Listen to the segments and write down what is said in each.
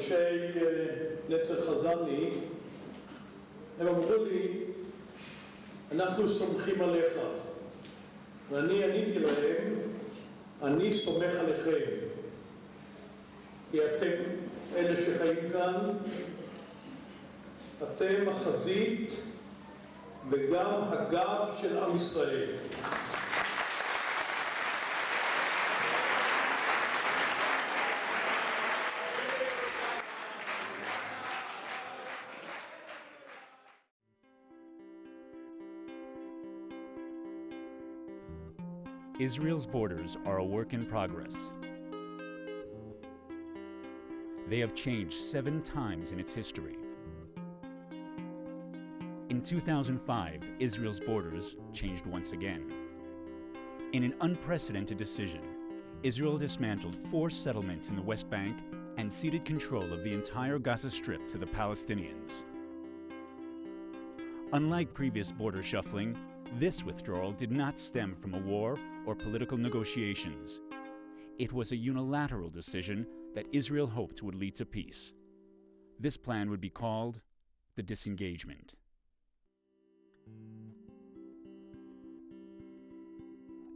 אנשי נצר חזני, הם אמרו לי, אנחנו סומכים עליך. ואני עניתי להם, אני סומך עליכם. כי אתם אלה שחיים כאן, אתם החזית וגם הגב של עם ישראל. Israel's borders are a work in progress. They have changed 7 times in its history. In 2005, Israel's borders changed once again. In an unprecedented decision, Israel dismantled 4 settlements in the West Bank and ceded control of the entire Gaza Strip to the Palestinians. Unlike previous border shuffling, this withdrawal did not stem from a war or political negotiations. It was a unilateral decision that Israel hoped would lead to peace. This plan would be called the Disengagement.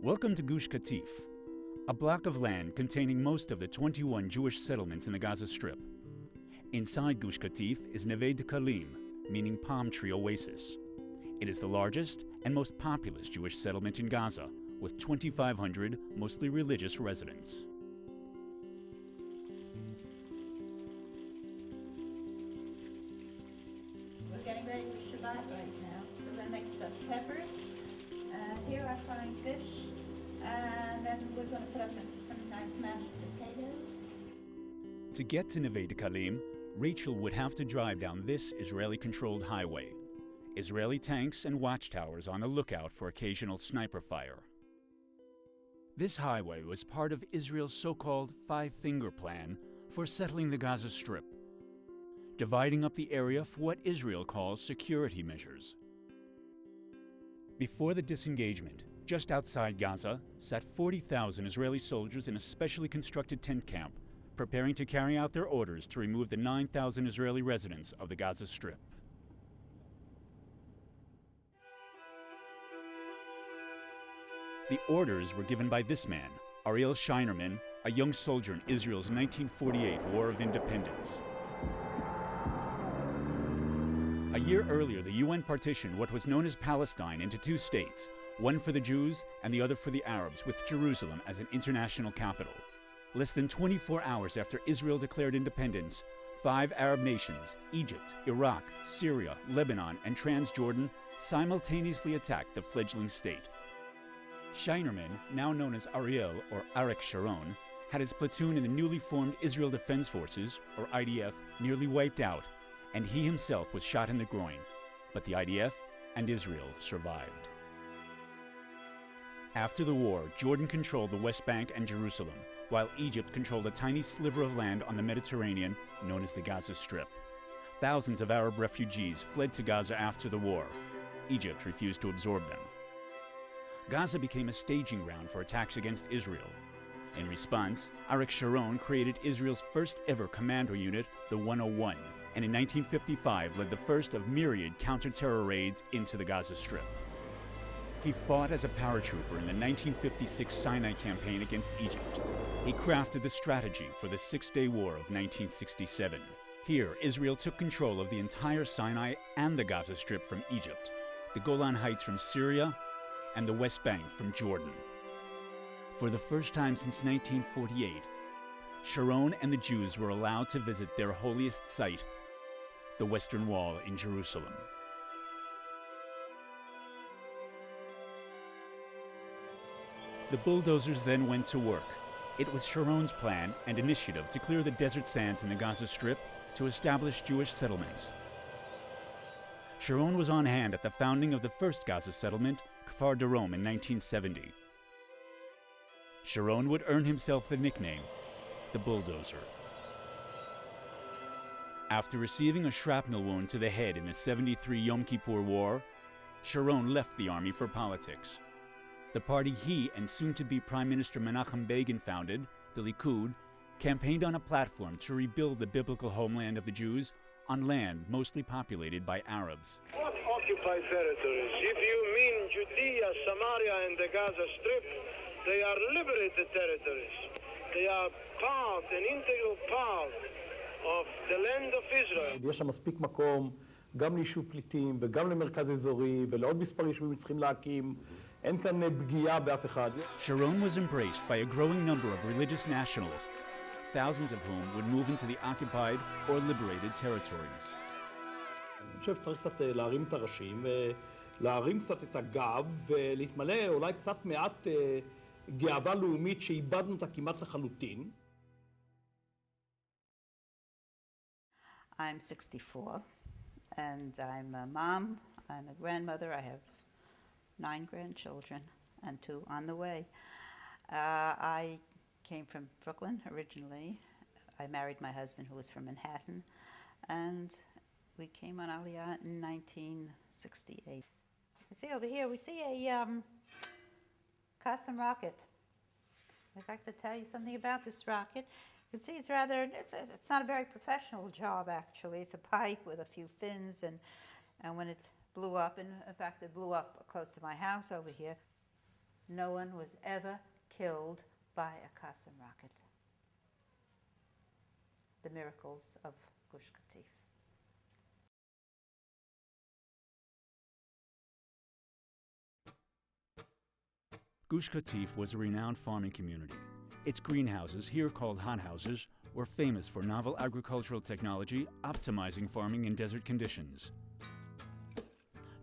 Welcome to Gush Katif, a block of land containing most of the 21 Jewish settlements in the Gaza Strip. Inside Gush Katif is Neve Dekalim, meaning palm tree oasis. It is the largest and most populous Jewish settlement in Gaza, with 2,500 mostly religious residents. We're getting ready for Shabbat right now, so we're going to make stuffed peppers. Here I find fish, and then we're going to put up some nice mashed potatoes. To get to Neve Dekalim, Rachel would have to drive down this Israeli-controlled highway. Israeli tanks and watchtowers on the lookout for occasional sniper fire. This highway was part of Israel's so-called five-finger plan for settling the Gaza Strip, dividing up the area for what Israel calls security measures. Before the disengagement, just outside Gaza, sat 40,000 Israeli soldiers in a specially constructed tent camp, preparing to carry out their orders to remove the 9,000 Israeli residents of the Gaza Strip. The orders were given by this man, Ariel Journeyman, a young soldier in Israel's 1948 War of Independence. A year earlier, the UN partitioned what was known as Palestine into 2 states, one for the Jews and the other for the Arabs, with Jerusalem as an international capital. Less than 24 hours after Israel declared independence, 5 Arab nations, Egypt, Iraq, Syria, Lebanon, and Transjordan, simultaneously attacked the fledgling state. Journeyman, now known as Ariel or Arik Sharon, had his platoon in the newly formed Israel Defense Forces, or IDF, nearly wiped out, and he himself was shot in the groin. But the IDF and Israel survived. After the war, Jordan controlled the West Bank and Jerusalem, while Egypt controlled a tiny sliver of land on the Mediterranean known as the Gaza Strip. Thousands of Arab refugees fled to Gaza after the war. Egypt refused to absorb them. Gaza became a staging ground for attacks against Israel. In response, Arik Sharon created Israel's first ever commando unit, the 101, and in 1955 led the first of myriad counter-terror raids into the Gaza Strip. He fought as a paratrooper in the 1956 Sinai campaign against Egypt. He crafted the strategy for the Six-Day War of 1967. Here, Israel took control of the entire Sinai and the Gaza Strip from Egypt, the Golan Heights from Syria, and the West Bank from Jordan. For the first time since 1948, Sharon and the Jews were allowed to visit their holiest site, the Western Wall in Jerusalem. The bulldozers then went to work. It was Sharon's plan and initiative to clear the desert sands in the Gaza Strip to establish Jewish settlements. Sharon was on hand at the founding of the first Gaza settlement, Kfar Darom, in 1970. Sharon would earn himself the nickname, the Bulldozer. After receiving a shrapnel wound to the head in the 73 Yom Kippur War, Sharon left the army for politics. The party he and soon-to-be Prime Minister Menachem Begin founded, the Likud, campaigned on a platform to rebuild the biblical homeland of the Jews on land mostly populated by Arabs. What occupied territories? If you mean Judea, Samaria, and the Gaza Strip, they are liberated territories. They are part, an integral part of the land of Israel. יש שם מספיק מקום גם ליישוב פליטים וגם למרכז אזורי ולעוד מספר יישובים צריכים להקים. אין כאן פגיעה באף אחד. Sharon was embraced by a growing number of religious nationalists, thousands of whom would move into the occupied or liberated territories. אני חושב שצריך קצת להרים את הראשים ולהרים קצת את הגב ולהתמלא אולי קצת מעט גאווה לאומית שאיבדנו אותה כמעט לחלוטין. I'm 64 and I'm a mom, I'm a grandmother, I have 9 grandchildren and 2 on the way. I came from Brooklyn originally. I married my husband who was from Manhattan, and we came on Aliyah in 1968. You see over here, we see a Qassam rocket. I'd like to tell you something about this rocket. You can see it's rather, it's not a very professional job actually. It's a pipe with a few fins, and when it blew up, and in fact it blew up close to my house over here, no one was ever killed by a Qassam rocket. The miracles of Gush Katif. Gush Katif was a renowned farming community. Its greenhouses, here called hothouses, were famous for novel agricultural technology optimizing farming in desert conditions.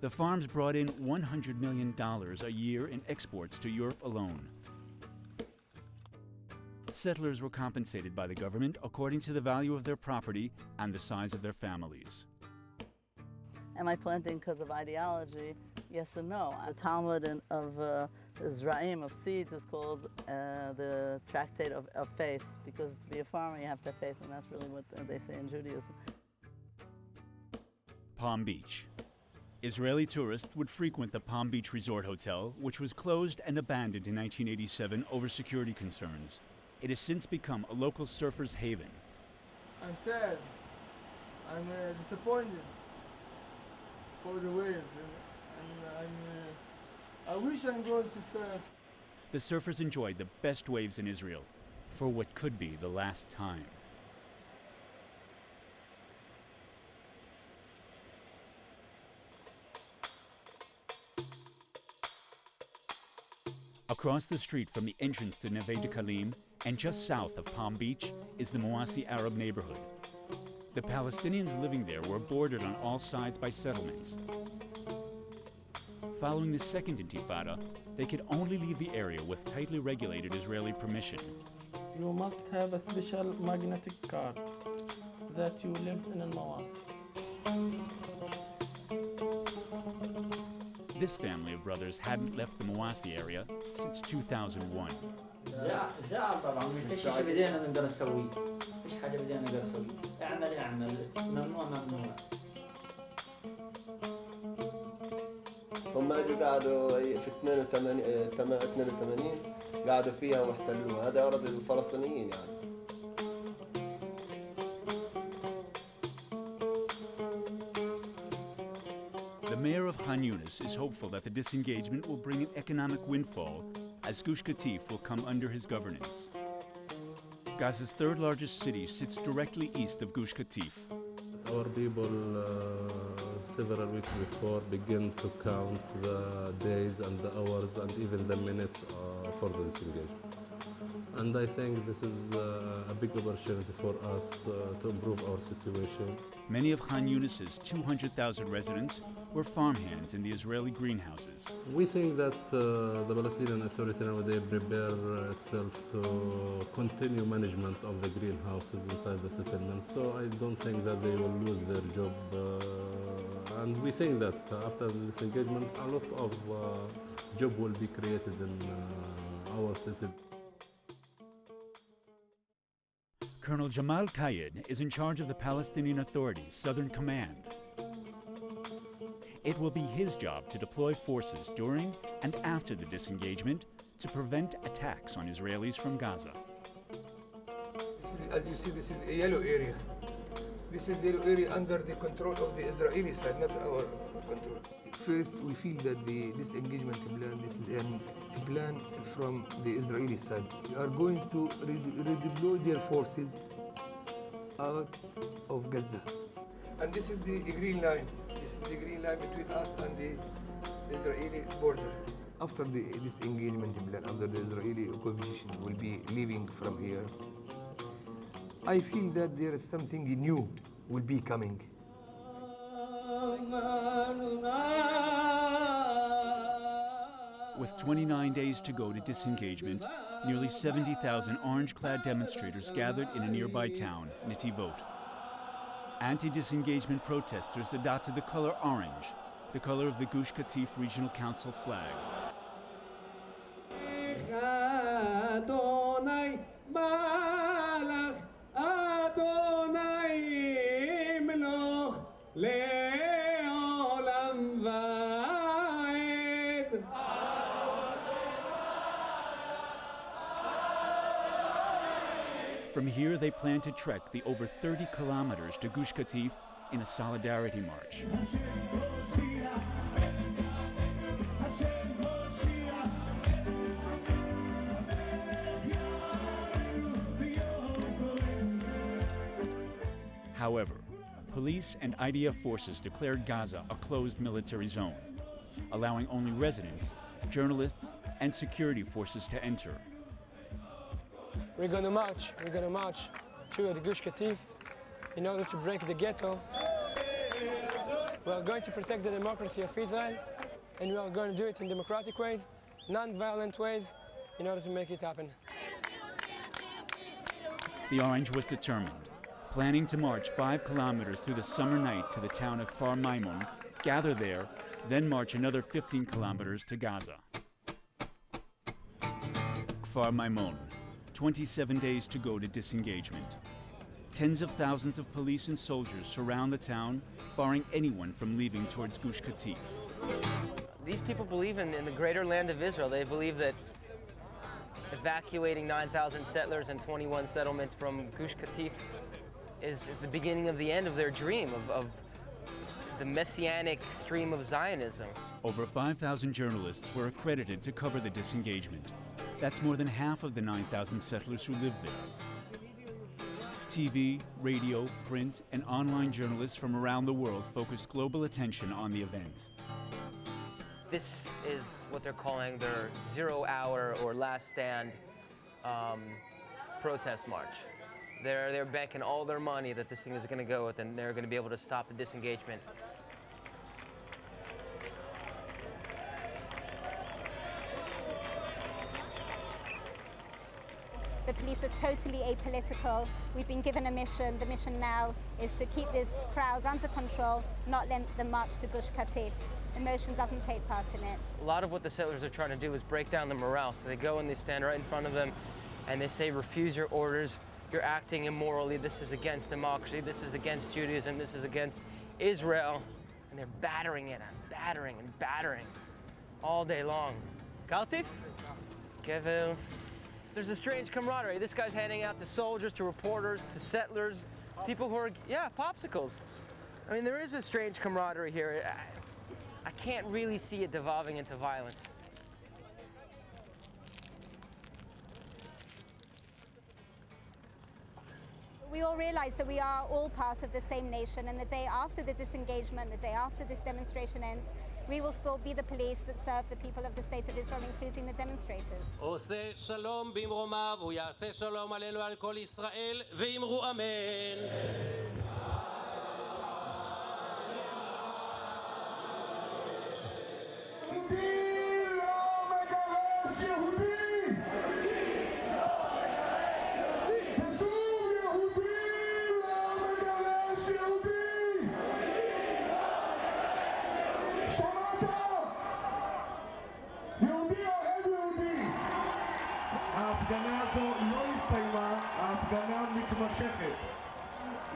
The farms brought in $100 million a year in exports to Europe alone. Settlers were compensated by the government according to the value of their property and the size of their families. Am I planting because of ideology? Yes and no. The Talmud of Zra'im, of seeds, is called the Tractate of Faith, because to be a farmer you have to have faith, and that's really what they say in Judaism. Palm Beach. Israeli tourists would frequent the Palm Beach Resort Hotel, which was closed and abandoned in 1987 over security concerns. It has since become a local surfer's haven. I'm sad. I'm disappointed for the wave, and I wish I'm going to surf. The surfers enjoyed the best waves in Israel for what could be the last time. Across the street from the entrance to Neve Dekalim and just south of Palm Beach is the Mawasi Arab neighborhood. The Palestinians living there were bordered on all sides by settlements. Following the second Intifada, they could only leave the area with tightly regulated Israeli permission. You must have a special magnetic card that you live in Al-Mawasi. This family of brothers hadn't left the Mawasi area since 2001. هم اجوا قعدوا في 82 قعدوا فيها واحتلوها. هذا أرض الفلسطينيين يعني. The mayor of Khan Yunis is hopeful that the disengagement will bring an economic windfall as Gush Katif will come under his governance. Gaza's third largest city sits directly east of Gush Katif. Our people several weeks before begin to count the days and the hours and even the minutes for the disengagement. And I think this is a big opportunity for us to improve our situation. Many of Khan Yunis's 200,000 residents were farmhands in the Israeli greenhouses. We think that the Palestinian Authority nowadays prepare itself to continue management of the greenhouses inside the settlement. So I don't think that they will lose their job. And we think that after the disengagement, a lot of job will be created in our city. Colonel Jamal Kayed is in charge of the Palestinian Authority's Southern Command. It will be his job to deploy forces during and after the disengagement to prevent attacks on Israelis from Gaza. as you see, this is a yellow area. This is yellow area under the control of the Israeli side, not our control. First, we feel that the disengagement plan, this is a plan from the Israeli side. They are going to redeploy their forces out of Gaza. And this is the green line. This is the green line between us and the Israeli border. After the disengagement plan, after the Israeli occupation will be leaving from here, I feel that there is something new will be coming. With 29 days to go to disengagement, nearly 70,000 orange-clad demonstrators gathered in a nearby town, Netivot. Anti-disengagement protesters adopted the color orange, the color of the Gush Katif Regional Council flag. From here, they plan to trek the over 30 kilometers to Gush Katif in a solidarity march. However, police and IDF forces declared Gaza a closed military zone, allowing only residents, journalists, and security forces to enter. We're going to march through the Gush Katif in order to break the ghetto. We are going to protect the democracy of Israel, and we are going to do it in democratic ways, non-violent ways, in order to make it happen. The Orange was determined, planning to march 5 kilometers through the summer night to the town of Kfar Maimon, gather there, then march another 15 kilometers to Gaza. Kfar Maimon, 27 days to go to disengagement. Tens of thousands of police and soldiers surround the town, barring anyone from leaving towards Gush Katif. These people believe in the greater land of Israel. They believe that evacuating 9,000 settlers and 21 settlements from Gush Katif is the beginning of the end of their dream of the messianic stream of Zionism. Over 5,000 journalists were accredited to cover the disengagement. That's more than half of the 9,000 settlers who live there. TV, radio, print, and online journalists from around the world focused global attention on the event. This is what they're calling their 0 hour or last stand protest march. They're banking all their money that this thing is going to go with, and they're going to be able to stop the disengagement. The police are totally apolitical. We've been given a mission. The mission now is to keep this crowd under control, not let them march to Gush Katif. Emotion doesn't take part in it. A lot of what the settlers are trying to do is break down the morale. So they go and they stand right in front of them and they say, refuse your orders. You're acting immorally. This is against democracy. This is against Judaism. This is against Israel. And they're battering it and battering and battering all day long. Katif? Kevel. There's a strange camaraderie. This guy's handing out to soldiers, to reporters, to settlers, people who are, popsicles. I mean, there is a strange camaraderie here. I can't really see it devolving into violence. We all realize that we are all part of the same nation, and the day after the disengagement, the day after this demonstration ends, we will still be the police that serve the people of the state of Israel, including the demonstrators. עושה שלום במרומיו, הוא יעשה שלום עלינו על כל ישראל, ואמרו אמן. ההפגנה הזו לא הסתיימה, ההפגנה מתמשכת.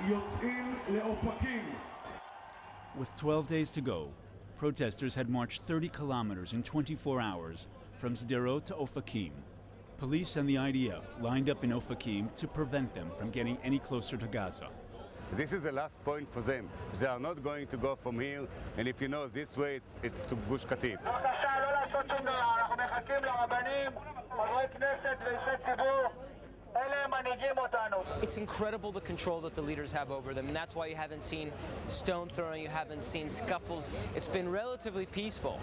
יוצאים לאופקים. With 12 days to go, protesters had marched 30 kilometers in 24 hours from Sderot to Ofakim. Police and the IDF lined up in Ofakim to prevent them from getting any closer to Gaza. This is the last point for them. They are not going to go from here, and if you know this way, it's to Gush Katif. It's incredible the control that the leaders have over them, and that's why you haven't seen stone throwing, you haven't seen scuffles. It's been relatively peaceful.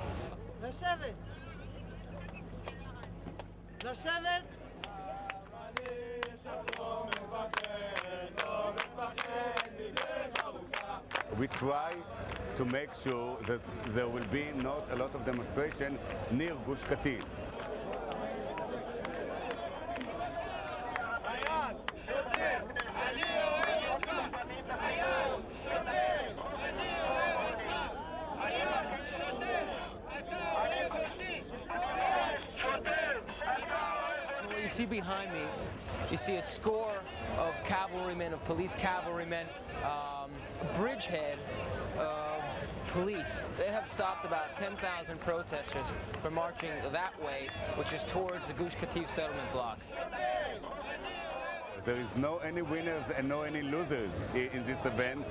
We try to make sure that there will be not a lot of demonstration near Gush Katif. What you see behind me, you see a score of cavalrymen, of police cavalrymen, a bridgehead of police. They have stopped about 10,000 protesters from marching that way, which is towards the Gush Katif settlement block. There is no any winners and no any losers in this event,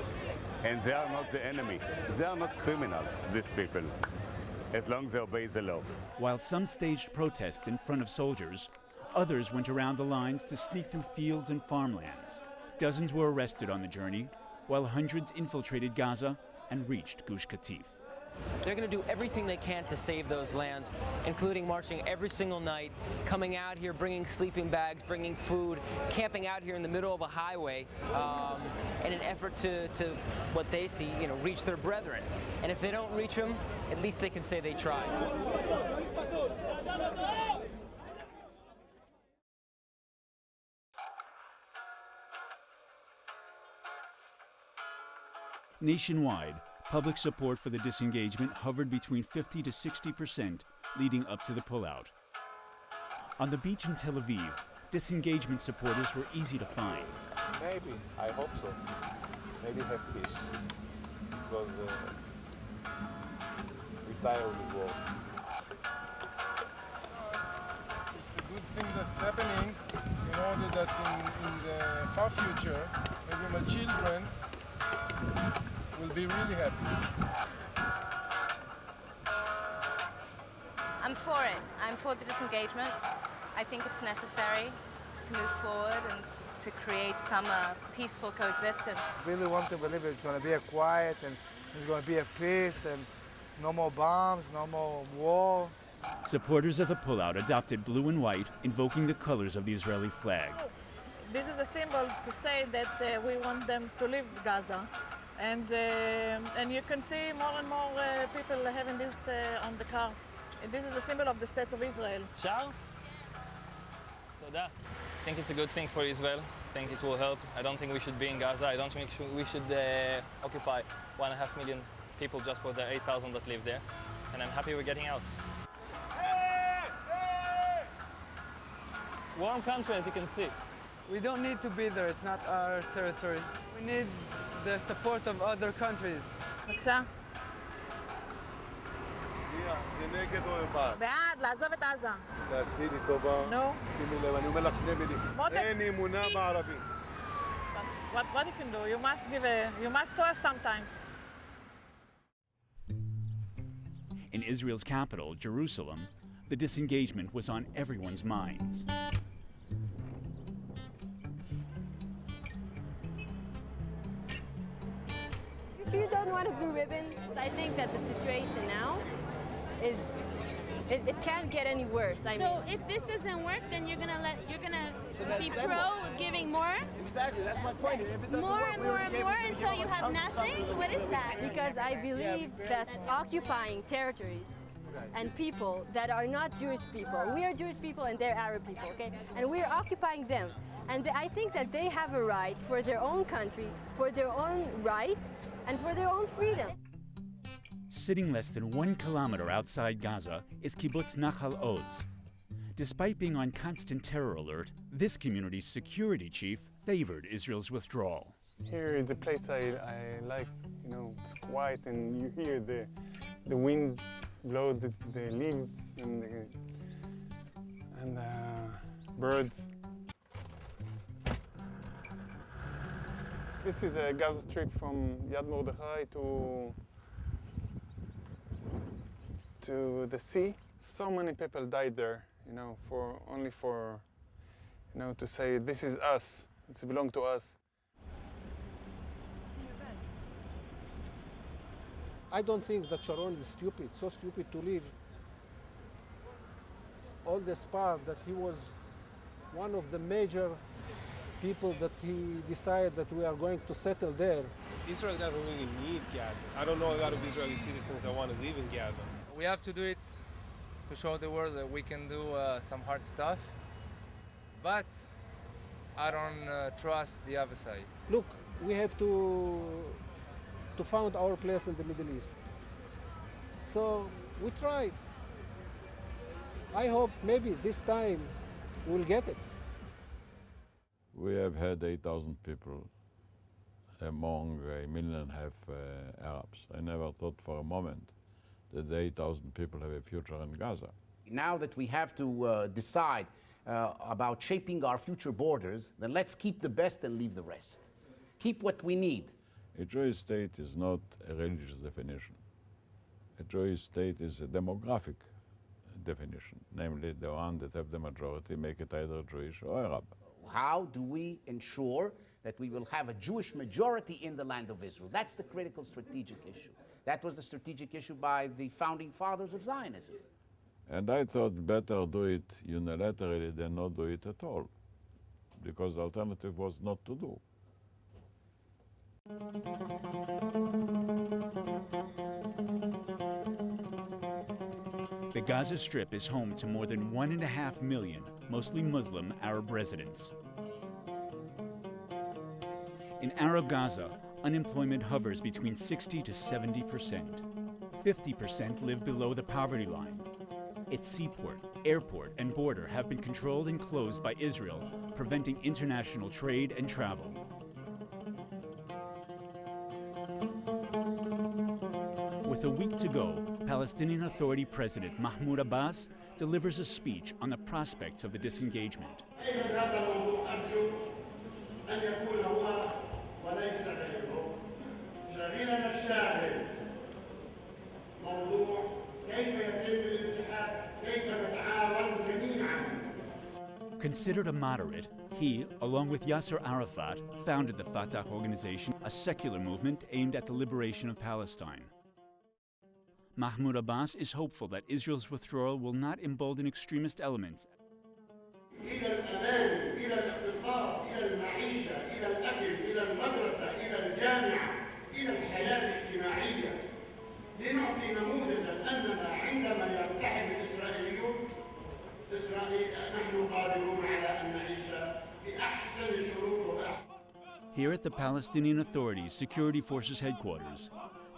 and they are not the enemy. They are not criminal, these people, as long as they obey the law. While some staged protests in front of soldiers, others went around the lines to sneak through fields and farmlands. Dozens were arrested on the journey, while hundreds infiltrated Gaza and reached Gush Katif. They're going to do everything they can to save those lands, including marching every single night, coming out here, bringing sleeping bags, bringing food, camping out here in the middle of a highway in an effort to what they see, reach their brethren. And if they don't reach them, at least they can say they tried. Nationwide, public support for the disengagement hovered between 50 to 60%, leading up to the pullout. On the beach in Tel Aviv, disengagement supporters were easy to find. Maybe, I hope so. Maybe have peace, because we're tired of the war. It's a good thing that's happening in order that in the far future, maybe my children will be really happy. I'm for it. I'm for the disengagement. I think it's necessary to move forward and to create some peaceful coexistence. I really want to believe it's going to be a quiet and it's going to be a peace and no more bombs, no more war. Supporters of the pullout adopted blue and white, invoking the colors of the Israeli flag. This is a symbol to say that we want them to leave Gaza. And you can see more and more people having this on the car. And this is a symbol of the State of Israel. Sharon? I think it's a good thing for Israel. I think it will help. I don't think we should be in Gaza. I don't think we should occupy 1.5 million people just for the 8,000 that live there. And I'm happy we're getting out. Warm country, as you can see. We don't need to be there. It's not our territory. We need the support of other countries. בבקשה. זה נגד או בעד? בעד, לעזוב את עזה. תעשי לי טובה. נו. שימי לב, אני אומר לך שני מילים. אין אמונה בערבים. What you can do? You must trust sometimes. In Israel's capital, Jerusalem, the disengagement was on everyone's minds. You don't want to do ribbon. I think that the situation now is it can't get any worse. So if this doesn't work, then you're gonna be pro giving more. Exactly, that's my point. If it doesn't more work, and more and more until you have nothing. What is that? Because I believe that occupying territories and people that are not Jewish people, we are Jewish people and they're Arab people, okay? And we're occupying them. And I think that they have a right for their own country, for their own rights, and for their own freedom. Sitting less than 1 kilometer outside Gaza is kibbutz Nahal Oz. Despite being on constant terror alert, this community's security chief favored Israel's withdrawal. Here is the place I like, it's quiet and you hear the wind blow the leaves and birds. This is a Gaza Strip from Yad Mordechai to the sea. So many people died there, you know, only for, you know, to say this is us, it belongs to us. I don't think that Sharon is stupid, so stupid to leave all this part that he was one of the major people that he decided that we are going to settle there. Israel doesn't really need Gaza. I don't know a lot of Israeli citizens that want to live in Gaza. We have to do it to show the world that we can do some hard stuff, but I don't trust the other side. Look, we have to find our place in the Middle East. So we tried. I hope maybe this time we'll get it. We have had 8,000 people among 1.5 million Arabs. I never thought for a moment that the 8,000 people have a future in Gaza. Now that we have to decide about shaping our future borders, then let's keep the best and leave the rest. Keep what we need. A Jewish state is not a religious definition. A Jewish state is a demographic definition, namely the one that have the majority make it either Jewish or Arab. How do we ensure that we will have a Jewish majority in the land of Israel? That's the critical strategic issue. That was the strategic issue by the founding fathers of Zionism. And I thought better do it unilaterally than not do it at all, because the alternative was not to do. The Gaza Strip is home to more than 1.5 million, mostly Muslim, Arab residents. In Arab Gaza, unemployment hovers between 60 to 70%. 50% live below the poverty line. Its seaport, airport, and border have been controlled and closed by Israel, preventing international trade and travel. With a week to go, Palestinian Authority President Mahmoud Abbas delivers a speech on the prospects of the disengagement. Considered a moderate, he, along with Yasser Arafat, founded the Fatah organization, a secular movement aimed at the liberation of Palestine. Mahmoud Abbas is hopeful that Israel's withdrawal will not embolden extremist elements. Here at the Palestinian Authority's Security Forces headquarters,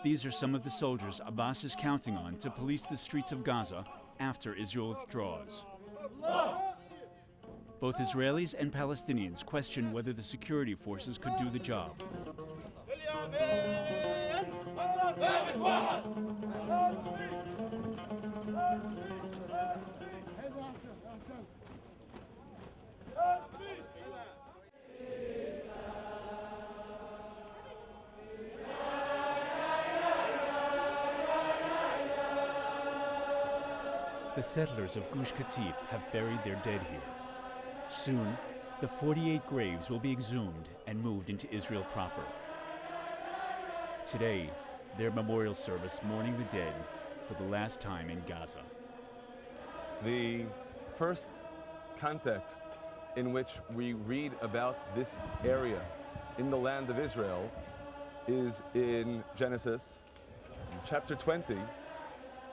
these are some of the soldiers Abbas is counting on to police the streets of Gaza after Israel withdraws. Both Israelis and Palestinians question whether the security forces could do the job. The settlers of Gush Katif have buried their dead here. Soon, the 48 graves will be exhumed and moved into Israel proper. Today, their memorial service mourning the dead for the last time in Gaza. The first context in which we read about this area in the land of Israel is in Genesis chapter 20,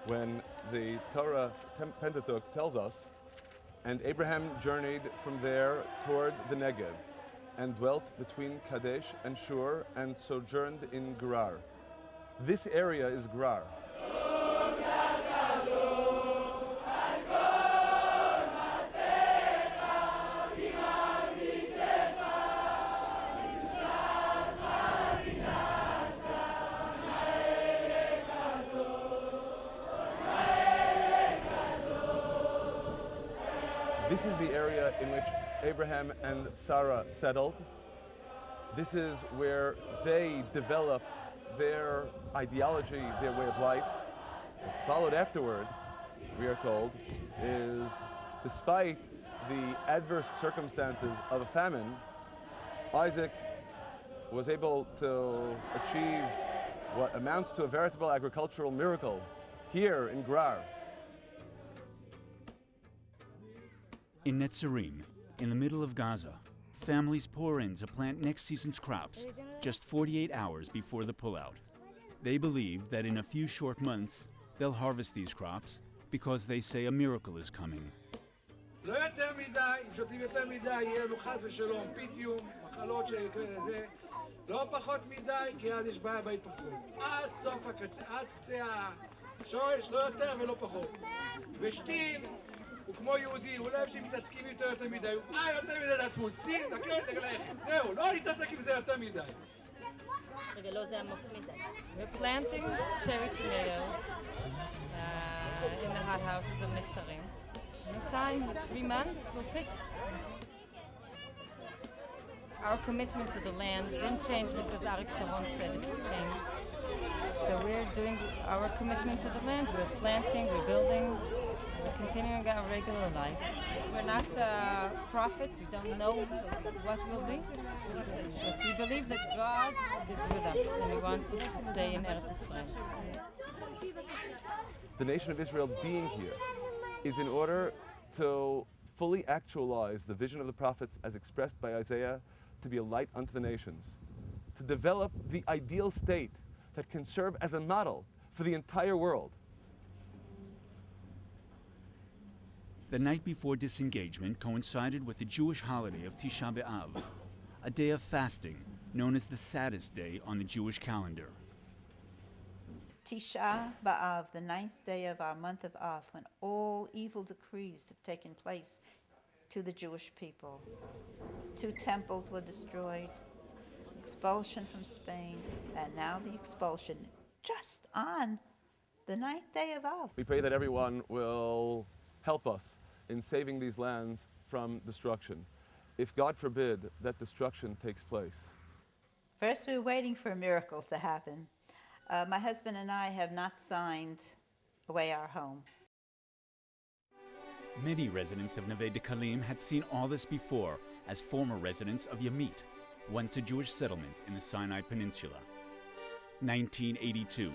when the Torah Pentateuch tells us, and Abraham journeyed from there toward the Negev, and dwelt between Kadesh and Shur, and sojourned in Gerar. This area is Gerar. This is the area in which Abraham and Sarah settled. This is where they developed their ideology, their way of life. What followed afterward, we are told, is despite the adverse circumstances of a famine, Isaac was able to achieve what amounts to a veritable agricultural miracle here in Gerar. In Netzarim, in the middle of Gaza, families pour in to plant next season's crops just 48 hours before the pullout. They believe that in a few short months, they'll harvest these crops because they say a miracle is coming. לא יותר מדי, אם שותים יותר מדי, יהיה לנו חס ושלום, פיתיום, מחלות שזה, לא פחות מדי, כי אז יש בעיה בהתפתחות. עד סוף עד קצה השורש, לא יותר ולא פחות. ושתיל הוא כמו יהודי, הוא לא אוהב שמתעסקים איתו יותר מדי, הוא יותר מדי לעצמו, שים, לקראת לגלחם, זהו, לא להתעסק עם זה יותר מדי. רגע, לא זה עמוק מדי. We're planting cherry tomatoes in the hothouses of Netzarim. In time, 3 months, we'll pick. Our commitment to the land didn't change because Arik Sharon said it's changed. So we're doing our commitment to the land. We're planting, we're building, we're continuing our regular life. We're not prophets, we don't know what will be. But we believe that God is with us and He wants us to stay in Eretz Israel. The nation of Israel being here is in order to fully actualize the vision of the prophets as expressed by Isaiah, to be a light unto the nations, to develop the ideal state that can serve as a model for the entire world. The night before disengagement coincided with the Jewish holiday of Tisha B'Av, a day of fasting known as the saddest day on the Jewish calendar. Tisha B'Av, the 9th day of our month of Av, when all evil decrees have taken place to the Jewish people. 2 temples were destroyed, expulsion from Spain, and now the expulsion just on the 9th day of Av. We pray that everyone will help us in saving these lands from destruction. If God forbid that destruction takes place. First, we're waiting for a miracle to happen. My husband and I have not signed away our home. Many residents of Neve Dekalim had seen all this before as former residents of Yamit, once a Jewish settlement in the Sinai Peninsula. 1982.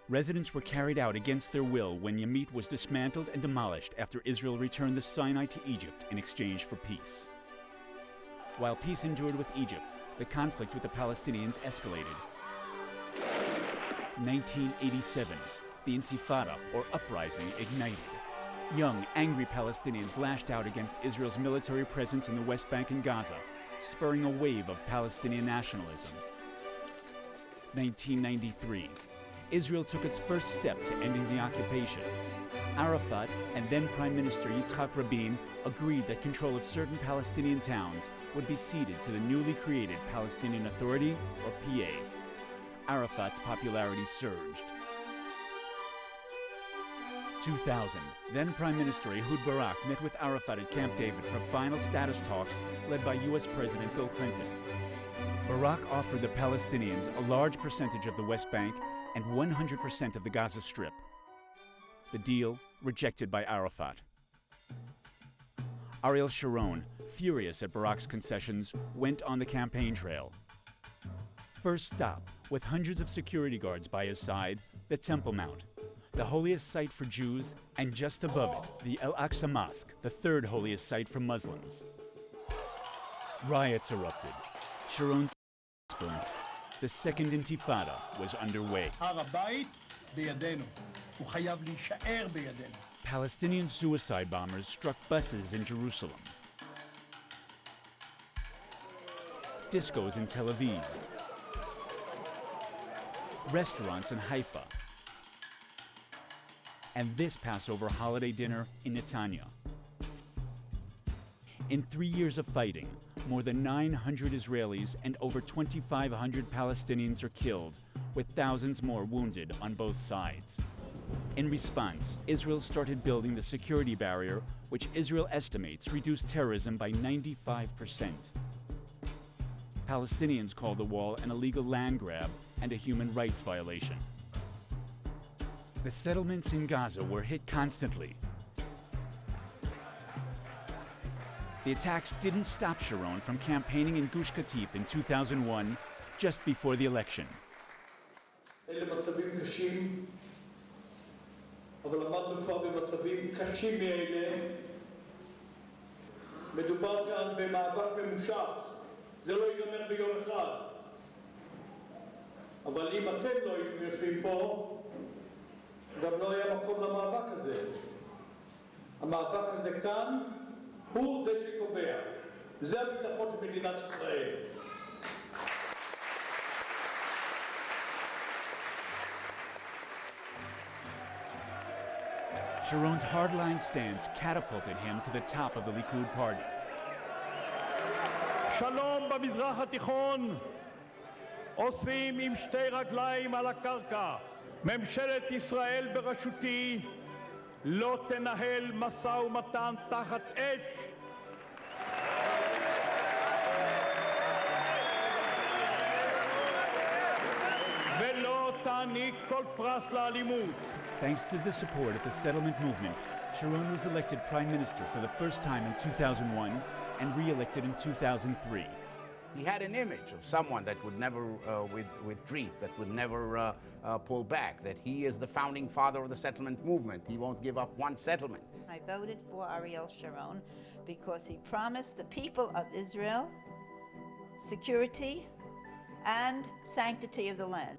Residents were carried out against their will when Yamit was dismantled and demolished after Israel returned the Sinai to Egypt in exchange for peace. While peace endured with Egypt, the conflict with the Palestinians escalated. 1987, the Intifada, or uprising, ignited. Young, angry Palestinians lashed out against Israel's military presence in the West Bank and Gaza, spurring a wave of Palestinian nationalism. 1993, Israel took its first step to ending the occupation. Arafat and then Prime Minister Yitzhak Rabin agreed that control of certain Palestinian towns would be ceded to the newly created Palestinian Authority, or PA. Arafat's popularity surged. 2000, then Prime Minister Ehud Barak met with Arafat at Camp David for final status talks led by U.S. President Bill Clinton. Barak offered the Palestinians a large percentage of the West Bank and 100% of the Gaza Strip. The deal rejected by Arafat. Ariel Sharon, furious at Barak's concessions, went on the campaign trail. First stop, with hundreds of security guards by his side, the Temple Mount, the holiest site for Jews, and just above it, the Al-Aqsa Mosque, the third holiest site for Muslims. Riots erupted. Sharon's burned. The second Intifada was underway. Palestinian suicide bombers struck buses in Jerusalem. Discos in Tel Aviv. Restaurants in Haifa. And this Passover holiday dinner in Netanya. In 3 years of fighting, more than 900 Israelis and over 2,500 Palestinians are killed, with thousands more wounded on both sides. In response, Israel started building the security barrier, which Israel estimates reduced terrorism by 95%. Palestinians called the wall an illegal land grab and a human rights violation. The settlements in Gaza were hit constantly. The attacks didn't stop Sharon from campaigning in Gush Katif in 2001, just before the election. אלה מצבים קשים, אבל למדנו כבר במצבים קשים מאלה. מדובר כאן במאבק ממושך, זה לא ייגמר ביום אחד. אבל אם אתם לא הייתם יושבים פה, גם לא היה מקום למאבק הזה. המאבק הזה כאן הוא זה שקובע. זה הביטחון של מדינת ישראל. Sharon's hardline stance catapulted him to the top of the Likud party. שלום במזרח התיכון עושים עם שתי רגליים על הקרקע. ממשלת ישראל בראשותי לא תנהל משא ומתן תחת אש. ולא תעניק כל פרס לאלימות. Thanks to the support of the settlement movement, Sharon was elected prime minister for the first time in 2001 and re-elected in 2003. He had an image of someone that would never retreat, that would never pull back, that he is the founding father of the settlement movement. He won't give up one settlement. I voted for Ariel Sharon because he promised the people of Israel security and sanctity of the land.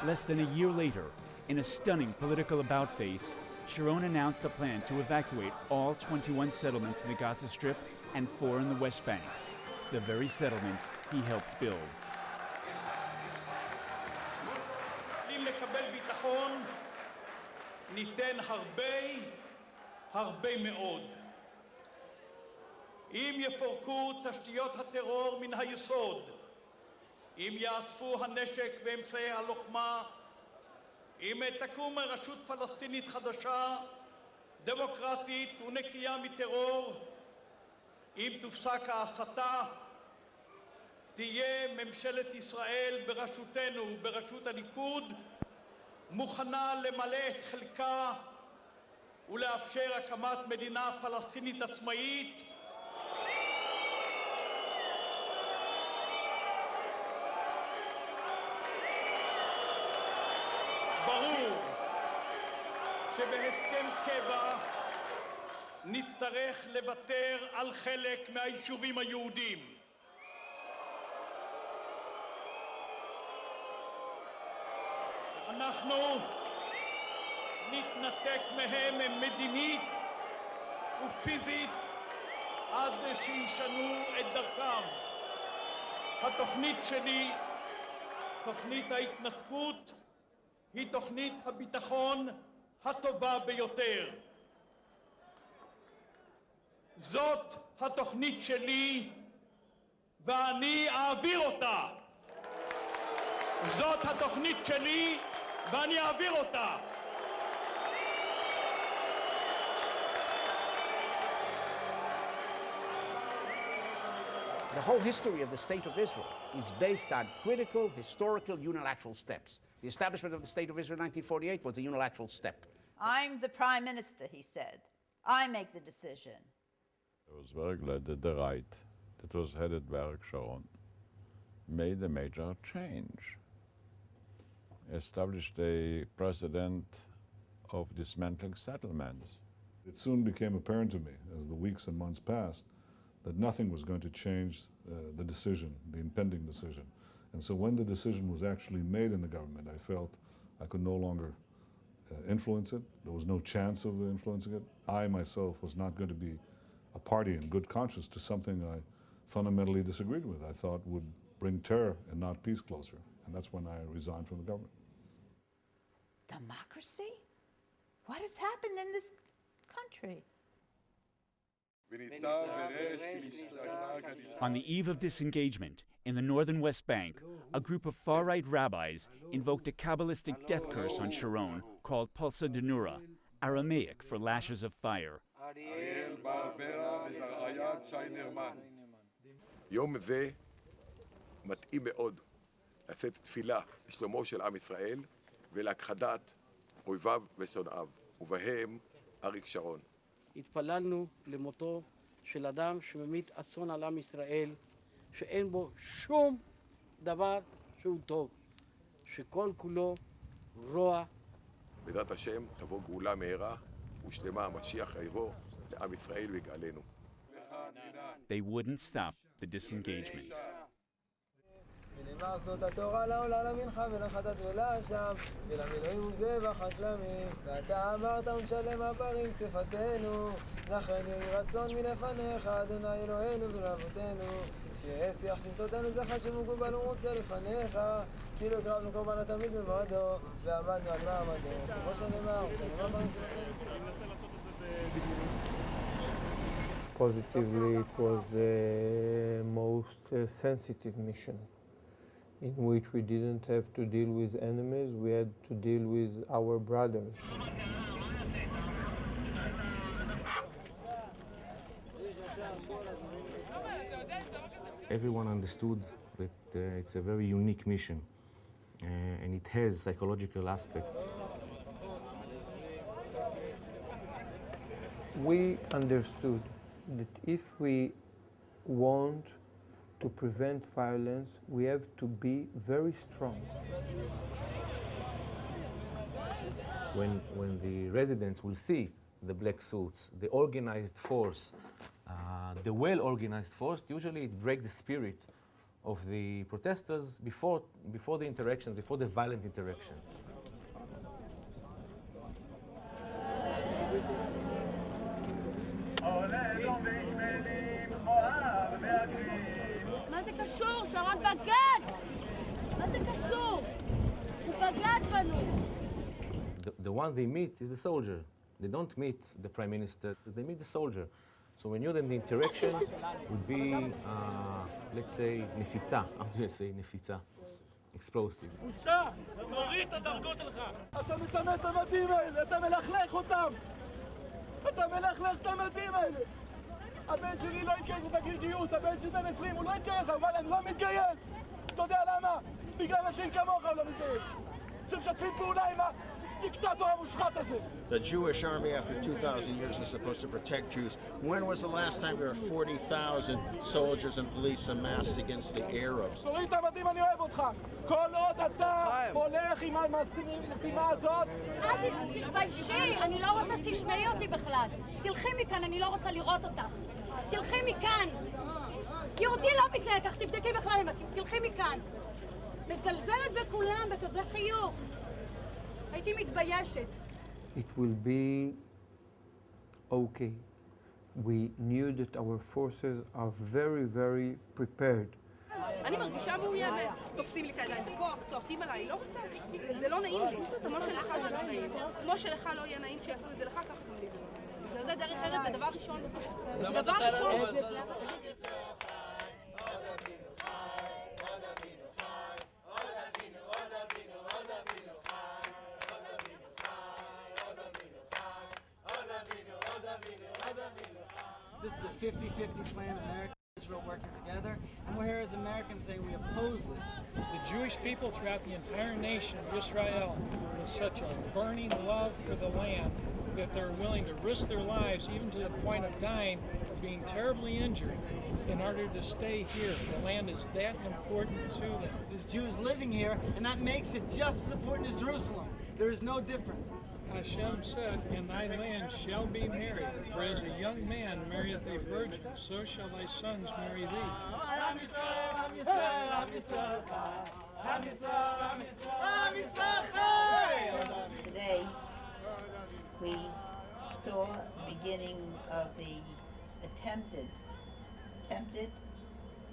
Less than a year later, in a stunning political about-face, Sharon announced a plan to evacuate all 21 settlements in the Gaza Strip and 4 in the West Bank, the very settlements he helped build. אם לקבל ביטחון, ניתן הרבה מאוד. אם יפורקו תשתיות הטרור מן היסוד, אם יאספו הנשק ואמצעי הלוחמה, אם תקום רשות פלסטינית חדשה, דמוקרטית ונקייה מטרור, אם תופסק ההסתה, תהיה ממשלת ישראל בראשותנו, בראשות הליכוד, מוכנה למלא את חלקה ולאפשר הקמת מדינה פלסטינית עצמאית, ברור שבהסכם קבע נצטרך לוותר על חלק מהיישובים היהודיים. אנחנו נתנתק מהם מדינית ופיזית עד שישנו את דרכם. התוכנית שלי, תוכנית ההתנתקות, היא תוכנית הביטחון הטובה ביותר. זאת התוכנית שלי ואני אעביר אותה. זאת התוכנית שלי ואני אעביר אותה. The whole history of the State of Israel is based on critical, historical, unilateral steps. The establishment of the State of Israel in 1948 was a unilateral step. I'm the prime minister, he said. I make the decision. I was very glad that the right, that was headed by Ariel Sharon, made a major change. Established a precedent of dismantling settlements. It soon became apparent to me, as the weeks and months passed, that nothing was going to change the decision, the impending decision. And so when the decision was actually made in the government, I felt I could no longer influence it. There was no chance of influencing it. I myself was not going to be a party in good conscience to something I fundamentally disagreed with. I thought would bring terror and not peace closer. And that's when I resigned from the government. Democracy? What has happened in this country? On the eve of disengagement, in the northern West Bank, a group of far-right rabbis invoked a Kabbalistic death curse on Sharon called Pulsa de Nura, Aramaic for lashes of fire. יום זה מתאים מאוד לשאת תפילה לשלומו של עם ישראל ולהכחדת אויביו ושונאיו, ובהם אריק שרון. התפללנו למותו של אדם שממיט אסון על עם ישראל, שאין בו שום דבר שהוא טוב, שכל כולו רוע. בעזרת השם תבוא גאולה מהרה ושלמה המשיח יבוא לעם ישראל ויגאלנו. They wouldn't stop the disengagement. ונאמר זאת התורה לעולה למנחה ולחטאת ולאשם ולמילואים ומזבח השלמים ואתה אמרת ונשלם הפרים שפתנו לכן יהי רצון מלפניך אדוני אלוהינו ולאבותינו שיהיה שיח שפתותינו זה חשוב ומקובל ומוצא לפניך כאילו הקרבנו קורבן התמיד במועדו ועמדנו על מעמדו כמו שנאמר ונשלם הפרים שפתנו. Positively, it was the most sensitive mission, in which we didn't have to deal with enemies, we had to deal with our brothers. Everyone understood that it's a very unique mission, and it has psychological aspects. We understood that if we want to prevent violence, we have to be very strong. When the residents will see the black suits, the organized force, the well-organized force, usually it breaks the spirit of the protesters before the interactions, before the violent interactions. מה זה קשור? שרון בגד! מה זה קשור? הוא בגד בנו! The one they meet is the soldier. They don't meet the prime minister, they meet the soldier. So we knew that the interaction would be, let's say, נפיצה. How do you say נפיצה? Explosive. בושה! תוריד את הדרגות שלך! אתה מטמא את המדים האלה, אתה מלכלך אותם! אתה מלכלך את המדים האלה! הבן שלי לא יתגייס בגיל גיוס, הבן שלי בן 20, הוא לא יתגייס, אבל אני לא מתגייס! אתה יודע למה? בגלל אנשים כמוך הוא לא מתגייס! שמשתפים פעולה עם הדיקטטור המושחת הזה! The Jewish army after 2,000 years is supposed to protect Jews. When was the last time there were 40,000 soldiers and police amassed against the Arabs? תוריד את המדים, אני אוהב אותך! כל עוד אתה הולך עם המשימה הזאת... אל תתביישי, אני לא רוצה שתשמעי אותי בכלל. תלכי מכאן, אני לא רוצה לראות אותך. תלכי מכאן! יהודי לא מתנהג כך, תבדקי בכלל עם הכי. תלכי מכאן. מזלזלת בכולם, בכזה חיוך. הייתי מתביישת. It will be okay. We knew that our forces are very, very prepared. אני מרגישה מאוימת, תופסים לי את הידיים בכוח, צועקים עליי, לא רוצה, זה לא נעים לי. כמו שלך זה לא נעים. כמו שלך לא יהיה נעים שיעשו את זה לך, כך גם לי זה לא נעים. בגלל זה דרך ארץ זה דבר ראשון. דבר ראשון. This is a 50-50 plan, America and Israel working together, and we're here as Americans saying we oppose this. The Jewish people throughout the entire nation of Israel with such a burning love for the land that they're willing to risk their lives, even to the point of dying or being terribly injured, in order to stay here. The land is that important to them. There's Jews living here, and that makes it just as important as Jerusalem. There is no difference. Hashem said, "In thy land shall be married, for as a young man marrieth a virgin, so shall thy sons marry thee." Today, we saw the beginning of the attempted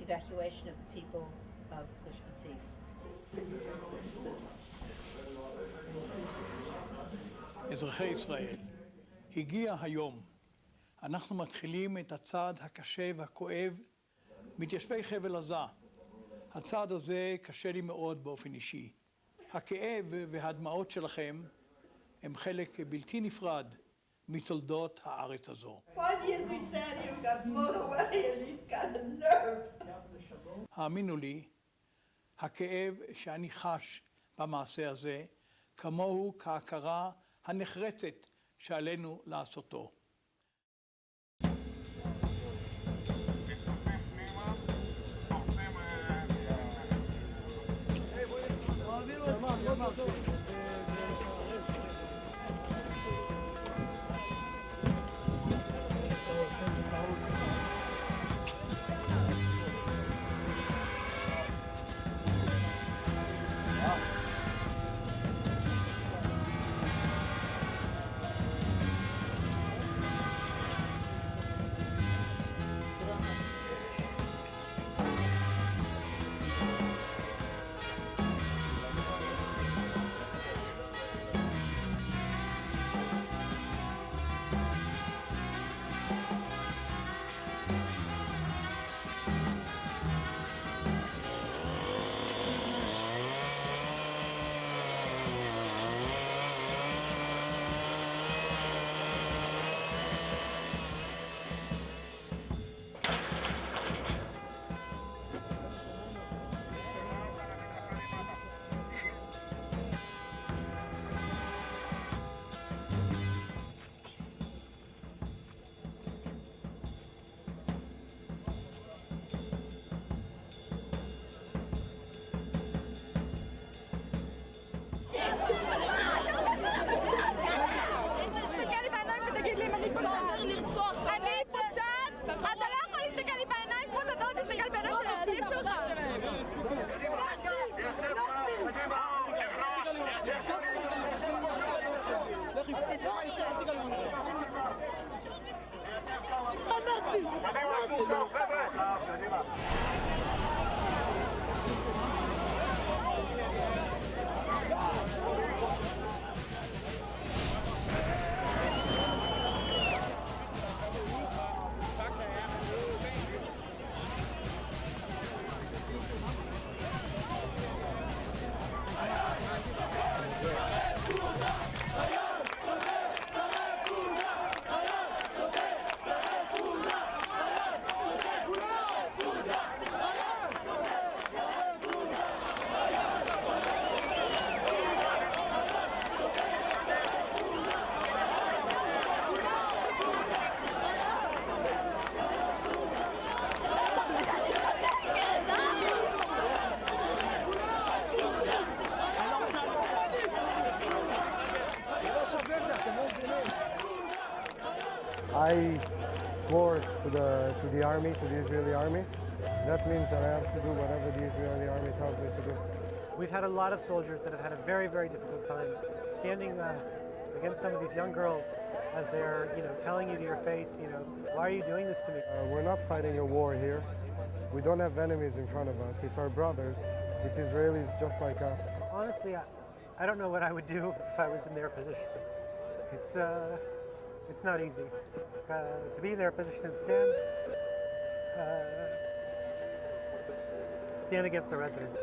evacuation of the people of Gush Katif. אזרחי ישראל, הגיע היום. אנחנו מתחילים את הצעד הקשה והכואב מתיישבי חבל עזה. הצעד הזה קשה לי מאוד באופן אישי. הכאב והדמעות שלכם הם חלק בלתי נפרד מתולדות הארץ הזו. 5 years we sat here, we got blown away, and he's got a nerve. האמינו לי, הכאב שאני חש במעשה הזה, כמוהו כהכרה הנחרצת שעלינו לעשותו. I swore to the army, to the Israeli army. That means that I have to do whatever the Israeli army tells me to do. We've had a lot of soldiers that have had a very, very difficult time standing against some of these young girls as they're, telling you to your face, why are you doing this to me? We're not fighting a war here. We don't have enemies in front of us. It's our brothers. It's Israelis just like us. Honestly, I don't know what I would do if I was in their position. It's not easy to be in their position and stand against the residents.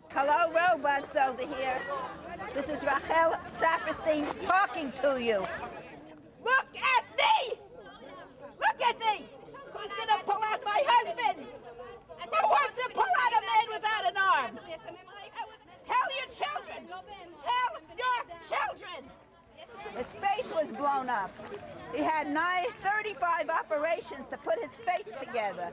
Hello, robots over here. This is Rachel Saperstein talking to you. Look at me! Look at me! Who's gonna pull out my husband? Who wants to pull out a man without an arm? Tell your children! Tell your children! His face was blown up. He had 35 operations to put his face together.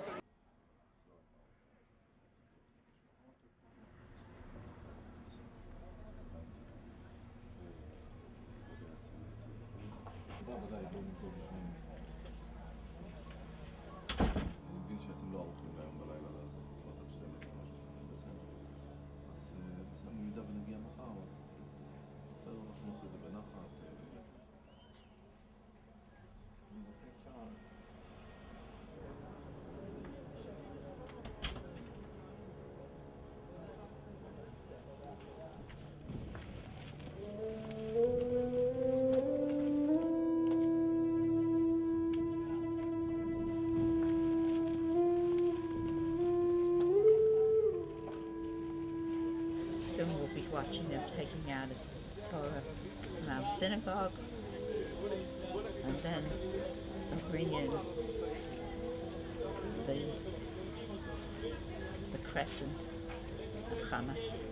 Soon we'll be watching them taking out his Torah from our synagogue, and then they'll bring in the crescent of Hamas.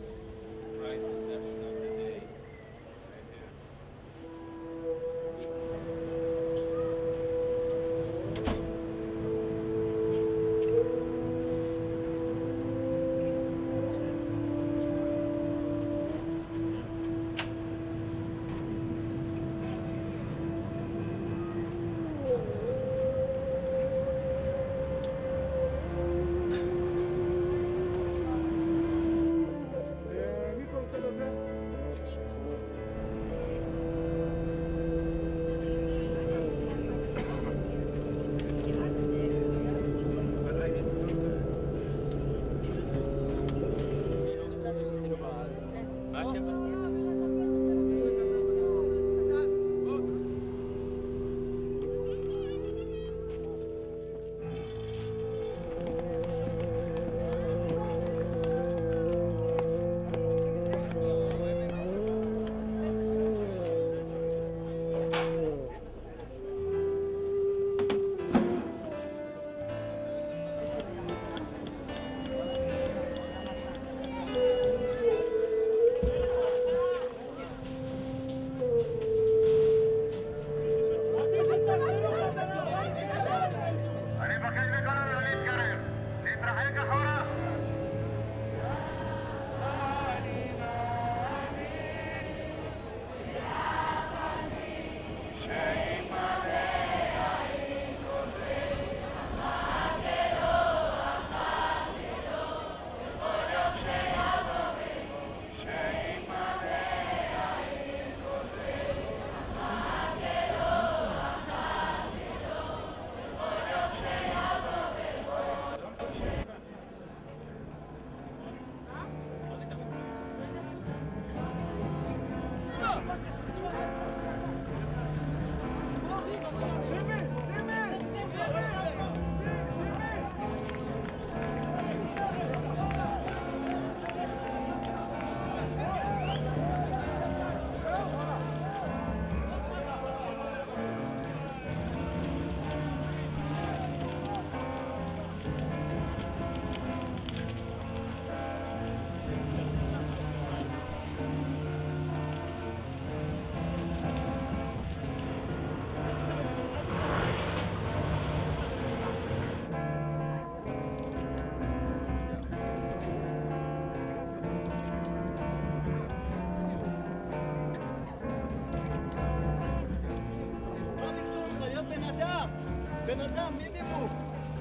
בן אדם, מינימום.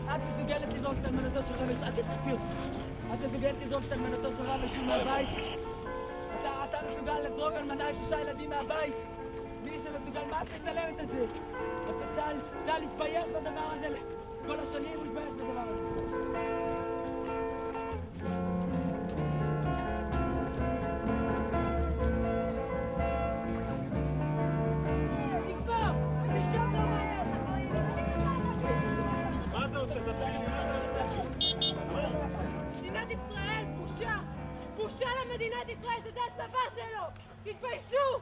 את מסוגלת לזרוק את אלמנתו של רב, אל תצפי אותי. את מסוגלת לזרוק את אלמנתו של רב ושוב מהבית? אתה מסוגל לזרוק אלמנה עם 6 ילדים מהבית? מי שמסוגל, מה את מצלמת את זה? צה"ל התבייש בדבר הזה. כל השנים הוא התבייש בדבר הזה. מה אתה עושה מדינת ישראל שזה הצבא שלו! תתביישו!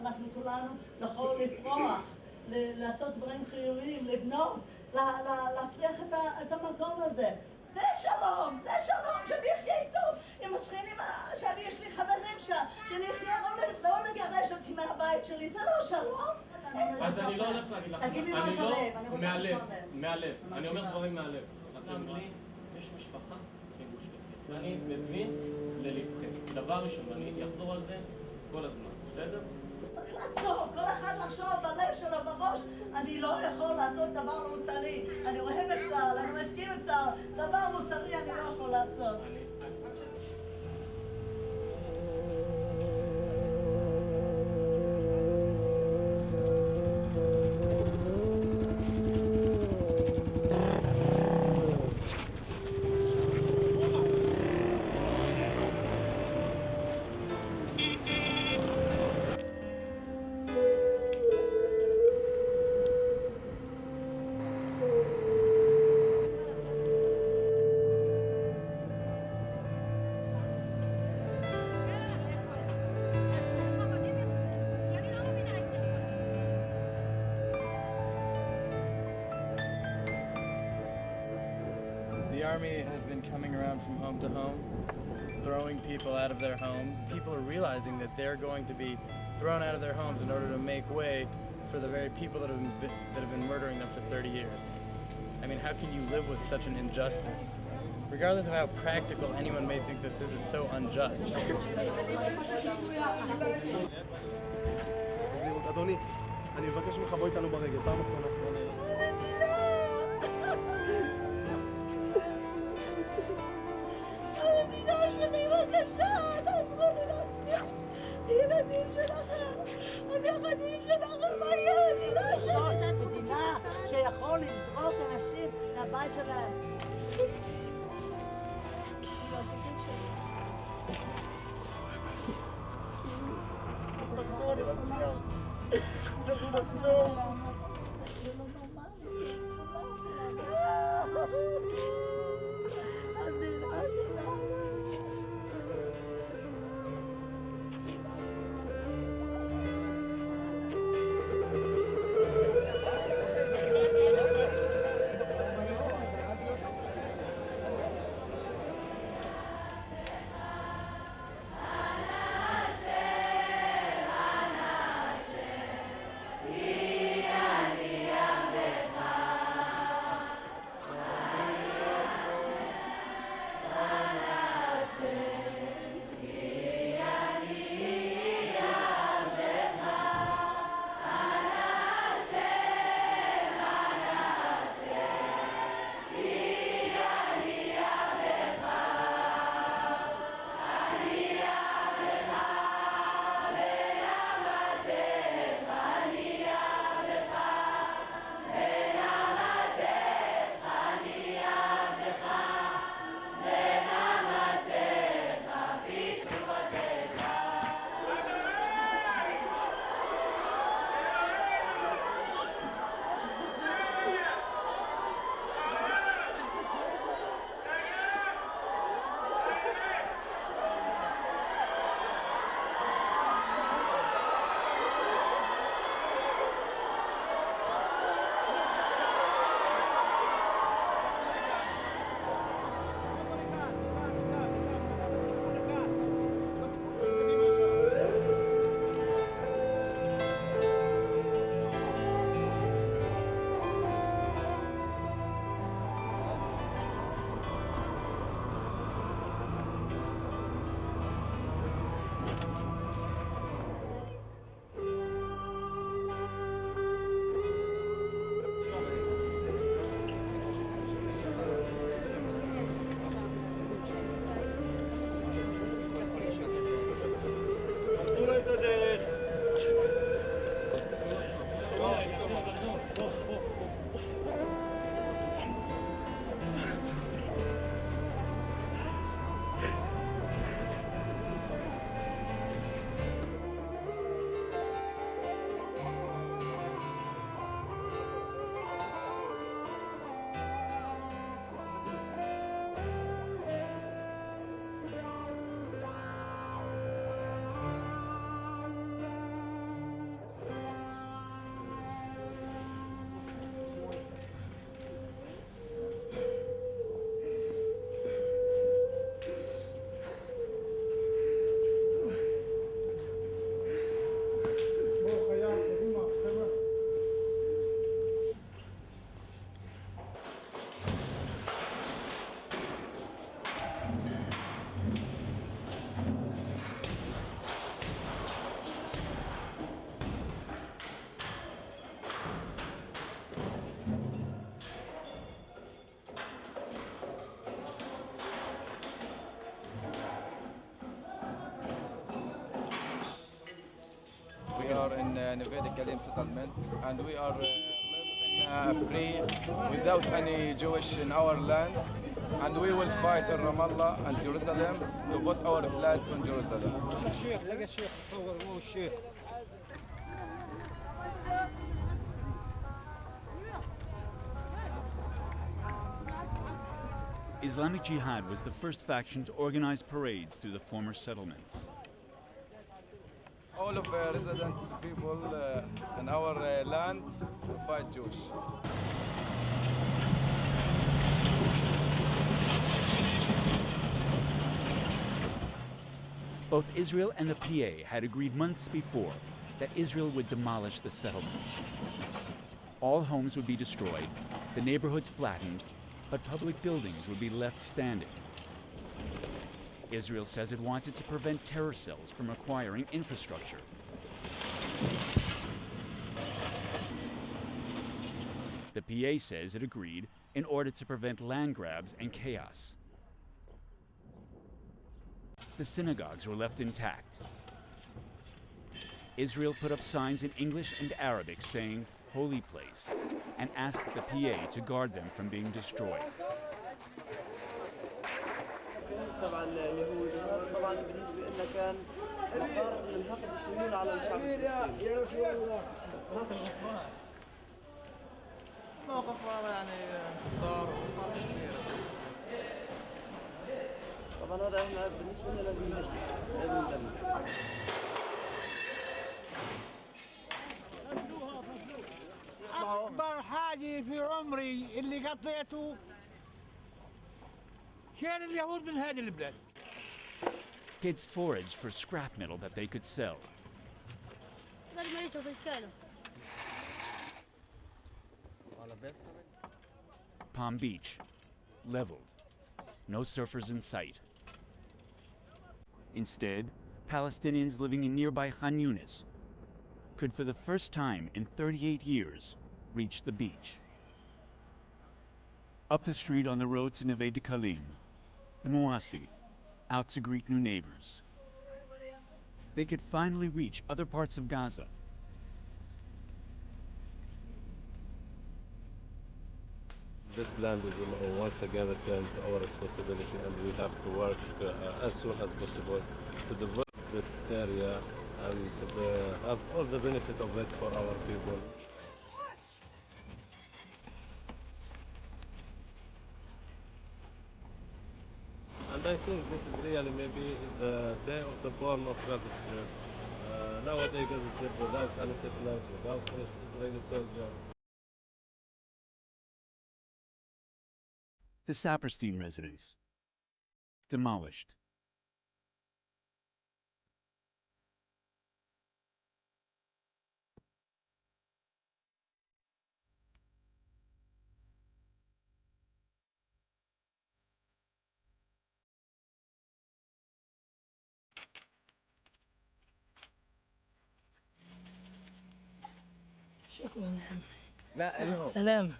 אנחנו כולנו יכול לפרוח, לעשות דברים חיוביים, לבנות, להפריח את המקום הזה. זה שלום, שאני אחיה איתו עם השכנים, יש לי חברים שם, שאני אחיה לא לגרש אותי מהבית שלי, זה לא שלום. אז אני לא הולך להגיד לך, תגיד לי משהו לב, אני רוצה לשמוע לב. מהלב, אני אומר דברים מהלב. אתם לי, יש משפחה בגוש קטיף, ואני מבין ללבכם. דבר ראשון, ואני אחזור על זה כל הזמן, בסדר? צריך לעצור, כל אחד לחשוב בלב שלו, בראש. אני לא יכול לעשות דבר מוסרי. אני אוהב את צה"ל, אני מסכים את צה"ל. דבר מוסרי אני לא יכול לעשות. The army has been coming around from home to home, throwing people out of their homes. People are realizing that they're going to be thrown out of their homes in order to make way for the very people that have been murdering them for 30 years. I mean, how can you live with such an injustice? Regardless of how practical anyone may think this is, it's so unjust. אדוני, אני מבקש ממך בוא איתנו ברגל, פעם אחרונה. המדינה שלי בבקשה, תעזרו לי להצליח. ילדים שלכם, הנכדים שלכם, מה יהיה המדינה שלי? זאת מדינה שיכול לזרוק אנשים מהבית שלהם. Yeah. are in inhabited settlements, and we are living free without any Jewish in our land. And we will fight in Ramallah and Jerusalem to put our flag on Jerusalem. Islamic Jihad was the first faction to organize parades through the former settlements. All of residents, people in our land, to fight Jewish. Both Israel and the PA had agreed months before that Israel would demolish the settlements. All homes would be destroyed, the neighborhoods flattened, but public buildings would be left standing. Israel says it wanted to prevent terror cells from acquiring infrastructure. The PA says it agreed in order to prevent land grabs and chaos. The synagogues were left intact. Israel put up signs in English and Arabic saying, "Holy place," and asked the PA to guard them from being destroyed. أكبر حاجة في عمري اللي قضيته كان اليهود من هذه البلاد. Kids foraged for scrap metal that they could sell. Palm Beach, leveled. No surfers in sight. Instead, Palestinians living in nearby Khan Yunis could, for the first time in 38 years, reach the beach. Up the street on the road to Neve Dekalim, the Mawasi, out to greet new neighbors. They could finally reach other parts of Gaza. This land is once again returned to our responsibility, and we have to work as soon as possible to develop this area and have all the benefit of it for our people. And I think this is really maybe the day of the born of Gaza Strip. Nowadays Gaza Strip without any settlers, without any Israeli soldier. The Saperstein residence, demolished. شكرا. السلام.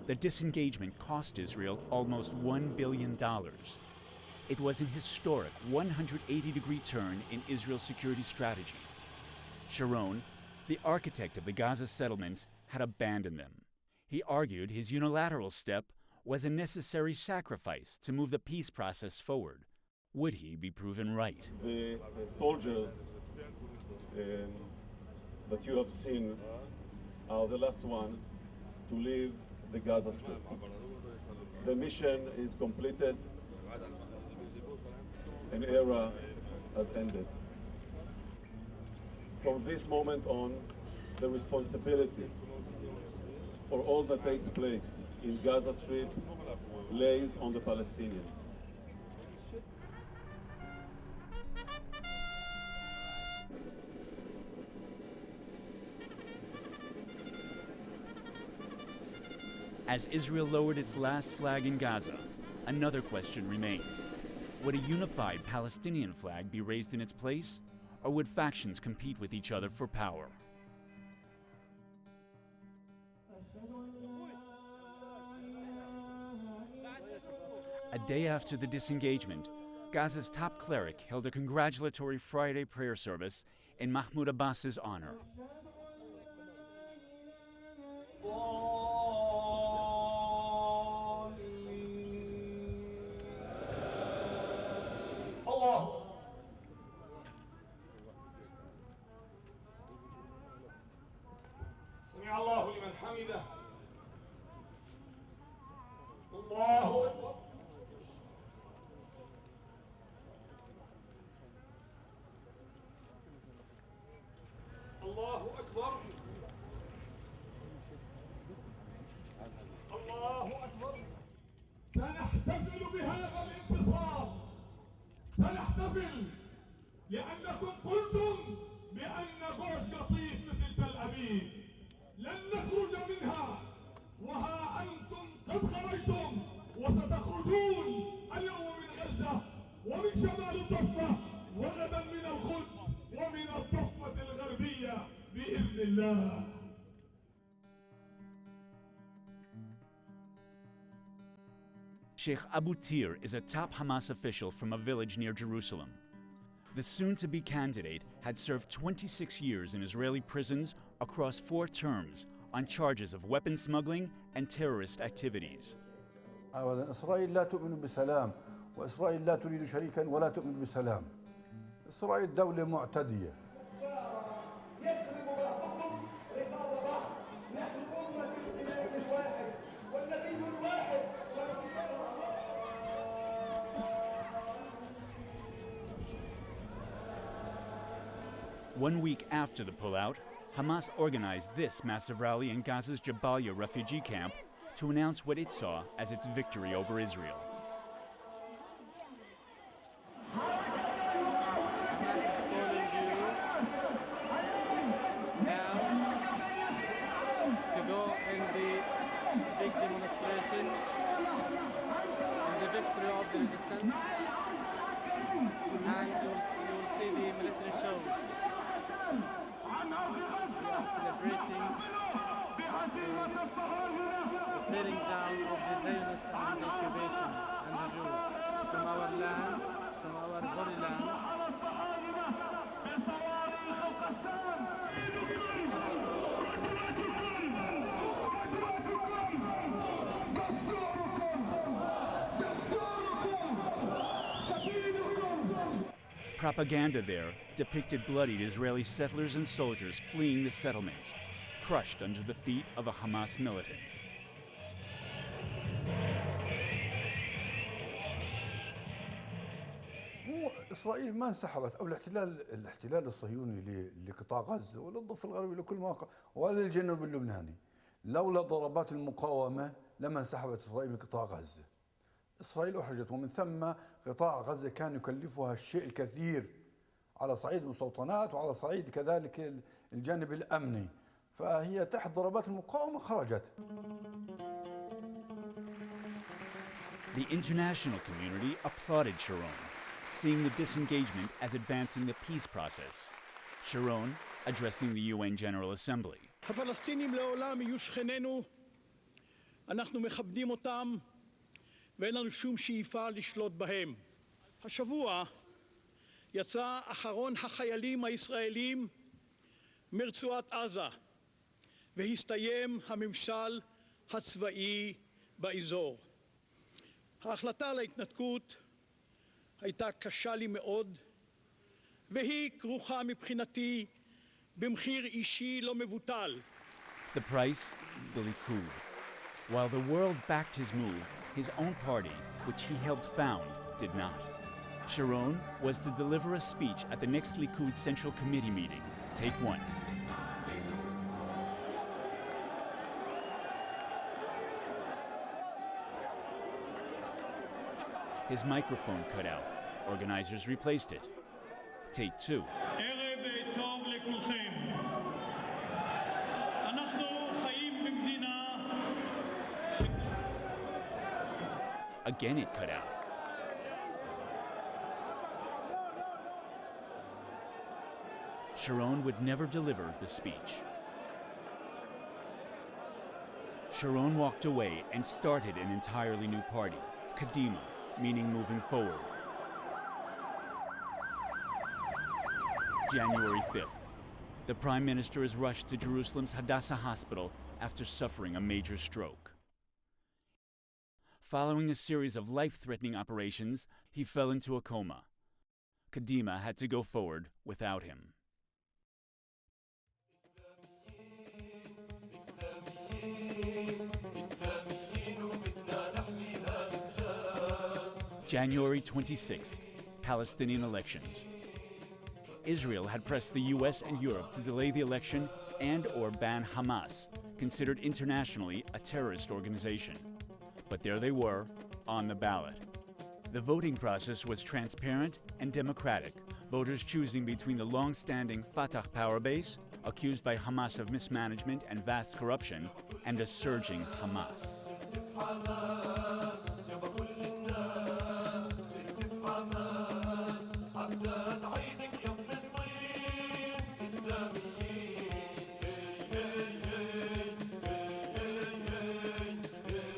The disengagement cost Israel almost $1 billion. It was an historic 180-degree turn in Israel's security strategy. Sharon, the architect of the Gaza settlements, had abandoned them. He argued his unilateral step was a necessary sacrifice to move the peace process forward. Would he be proven right? The soldiers that you have seen are the last ones to leave the Gaza Strip. The mission is completed. An era has ended. From this moment on, the responsibility for all that takes place in Gaza Strip lays on the Palestinians. As Israel lowered its last flag in Gaza, another question remained. Would a unified Palestinian flag be raised in its place, or would factions compete with each other for power? A day after the disengagement, Gaza's top cleric held a congratulatory Friday prayer service in Mahmoud Abbas's honor. سمع الله لمن حمده الله أكبر الله أكبر الله أكبر سنحتفل بهذا الانتصار سنحتفل لأنكم قلتم بأن غوش قطيف مثل تل أبيب لن نخرج منها وها أنتم قد خرجتم وستخرجون اليوم من غزة ومن شمال الضفة وغدا من القدس ومن الضفة الغربية بإذن الله. Sheikh Abu Tir is a top Hamas official from a village near Jerusalem. The soon-to-be candidate had served 26 years in Israeli prisons across 4 terms on charges of weapon smuggling and terrorist activities. إسرائيل لا تؤمن بسلام وإسرائيل لا تريد شريكا ولا تؤمن بسلام. إسرائيل دولة معتدية. One week after the pullout, Hamas organized this massive rally in Gaza's Jabalia refugee camp to announce what it saw as its victory over Israel. To go in the big demonstration in the victory of the resistance, and you'll see the military show. Celebrating the tearing down of the Zionist and the occupation and the Jews from our land, from our holy land. Propaganda there depicted bloodied Israeli settlers and soldiers fleeing the settlements, crushed under the feet of a Hamas militant. إسرائيل ما انسحبت أو الاحتلال الصهيوني لقطاع غزة ولا الضفة الغربية لكل موقع ولا الجنوب اللبناني لولا ضربات المقاومة لما انسحبت إسرائيل من قطاع غزة. إسرائيل أحرجت ومن ثم قطاع غزة كان يكلفها الشيء الكثير على صعيد المستوطنات وعلى صعيد كذلك الجانب الأمني فهي تحت ضربات المقاومة خرجت. The international community applauded Sharon, seeing the disengagement as advancing the peace process. Sharon addressing the UN General Assembly. הפלסטינים לעולם יהיו שכנינו, אנחנו מכבדים אותם ואין לנו שום שאיפה לשלוט בהם. השבוע יצא אחרון החיילים הישראלים מרצועת עזה והסתיים הממשל הצבאי באזור. ההחלטה על ההתנתקות הייתה קשה לי מאוד והיא כרוכה מבחינתי במחיר אישי לא מבוטל. The price, the Likud. While the world backed his move, his own party, which he helped found, did not. Sharon was to deliver a speech at the next Likud Central Committee meeting. Take one. His microphone cut out. Organizers replaced it. Take two. ערב טוב לכולכם. אנחנו חיים במדינה Again it cut out. Sharon would never deliver the speech. Sharon walked away and started an entirely new party, Kadima, meaning moving forward. January 5th. The Prime Minister is rushed to Jerusalem's Hadassah Hospital after suffering a major stroke. Following a series of life-threatening operations, he fell into a coma. Kadima had to go forward without him. January 26th, Palestinian elections. Israel had pressed the US and Europe to delay the election and/or ban Hamas, considered internationally a terrorist organization. But there they were, on the ballot. The voting process was transparent and democratic, voters choosing between the long-standing Fatah power base, accused by Hamas of mismanagement and vast corruption, and a surging Hamas.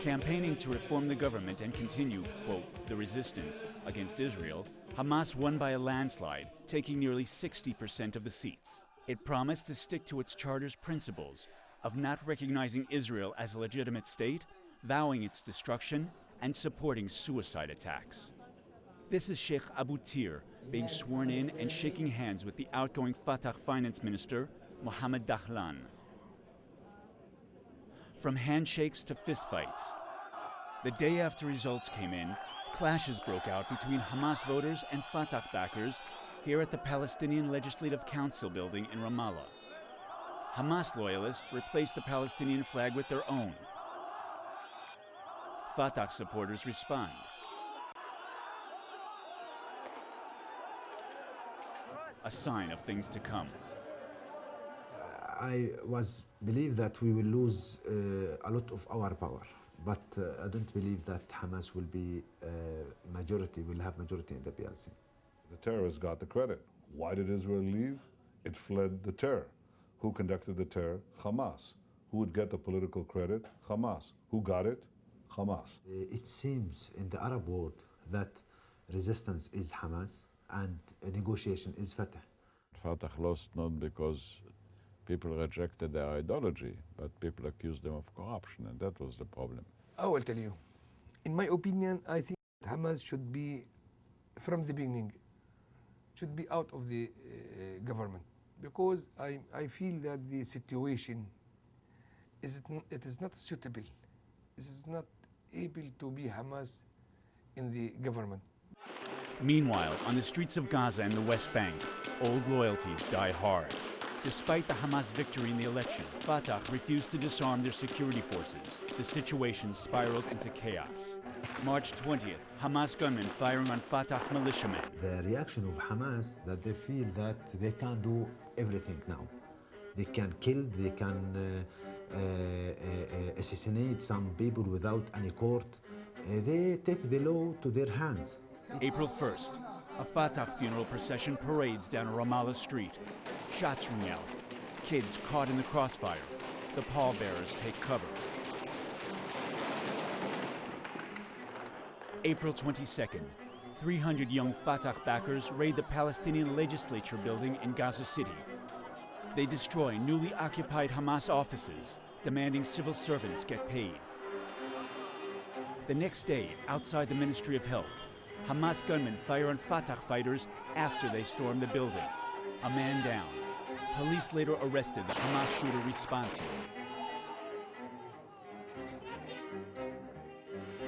Campaigning to reform the government and continue, quote, the resistance against Israel, Hamas won by a landslide, taking nearly 60% of the seats. It promised to stick to its charter's principles of not recognizing Israel as a legitimate state, vowing its destruction, and supporting suicide attacks. This is Sheikh Abu Tir being sworn in and shaking hands with the outgoing Fatah finance minister, Mohammed Dahlan. From handshakes to fistfights. The day after results came in, clashes broke out between Hamas voters and Fatah backers here at the Palestinian Legislative Council building in Ramallah. Hamas loyalists replaced the Palestinian flag with their own. Fatah supporters respond. A sign of things to come. I believe that we will lose a lot of our power, but I don't believe that Hamas will be will have majority in the PLC. The terrorists got the credit. Why did Israel leave? It fled the terror. Who conducted the terror? Hamas. Who would get the political credit? Hamas. Who got it? Hamas. It seems in the Arab world that resistance is Hamas and negotiation is Fatah. Fatah lost not because people rejected their ideology, but people accused them of corruption, and that was the problem. I will tell you. In my opinion, I think Hamas should be, from the beginning, should be out of the government, because I feel that the situation it is not suitable. This is not able to be Hamas in the government. Meanwhile, on the streets of Gaza and the West Bank, old loyalties die hard. Despite the Hamas victory in the election, Fatah refused to disarm their security forces. The situation spiraled into chaos. March 20th, Hamas gunmen firing on Fatah militiamen. The reaction of Hamas, that they feel that they can do everything now. They can kill, they can assassinate some people without any court. They take the law to their hands. April 1st, a Fatah funeral procession parades down a Ramallah street. Shots ring out. Kids caught in the crossfire. The pallbearers take cover. April 22nd, 300 young Fatah backers raid the Palestinian legislature building in Gaza City. They destroy newly occupied Hamas offices, demanding civil servants get paid. The next day, outside the Ministry of Health, Hamas gunmen fire on Fatah fighters after they storm the building. A man down. Police later arrested the Hamas shooter responsible.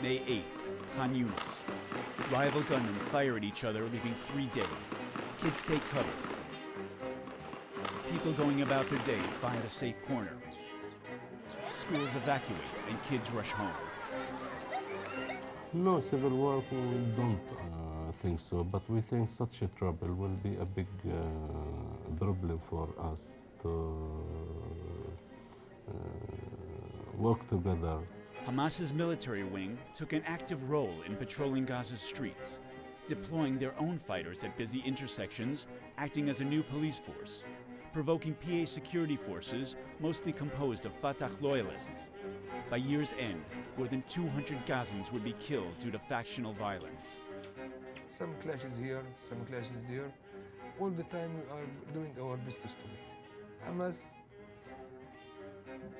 May 8th, Khan Yunis. Rival gunmen fire at each other, leaving 3 dead. Kids take cover. People going about their day find a safe corner. Schools evacuate and kids rush home. No, civil war, we don't think so, but we think such a trouble will be a big problem for us to work together. Hamas's military wing took an active role in patrolling Gaza's streets, deploying their own fighters at busy intersections, acting as a new police force, provoking PA security forces mostly composed of Fatah loyalists, By year's end, more than 200 Gazans would be killed due to factional violence. Some clashes here, some clashes there. All the time we are doing our best to stop it. Hamas,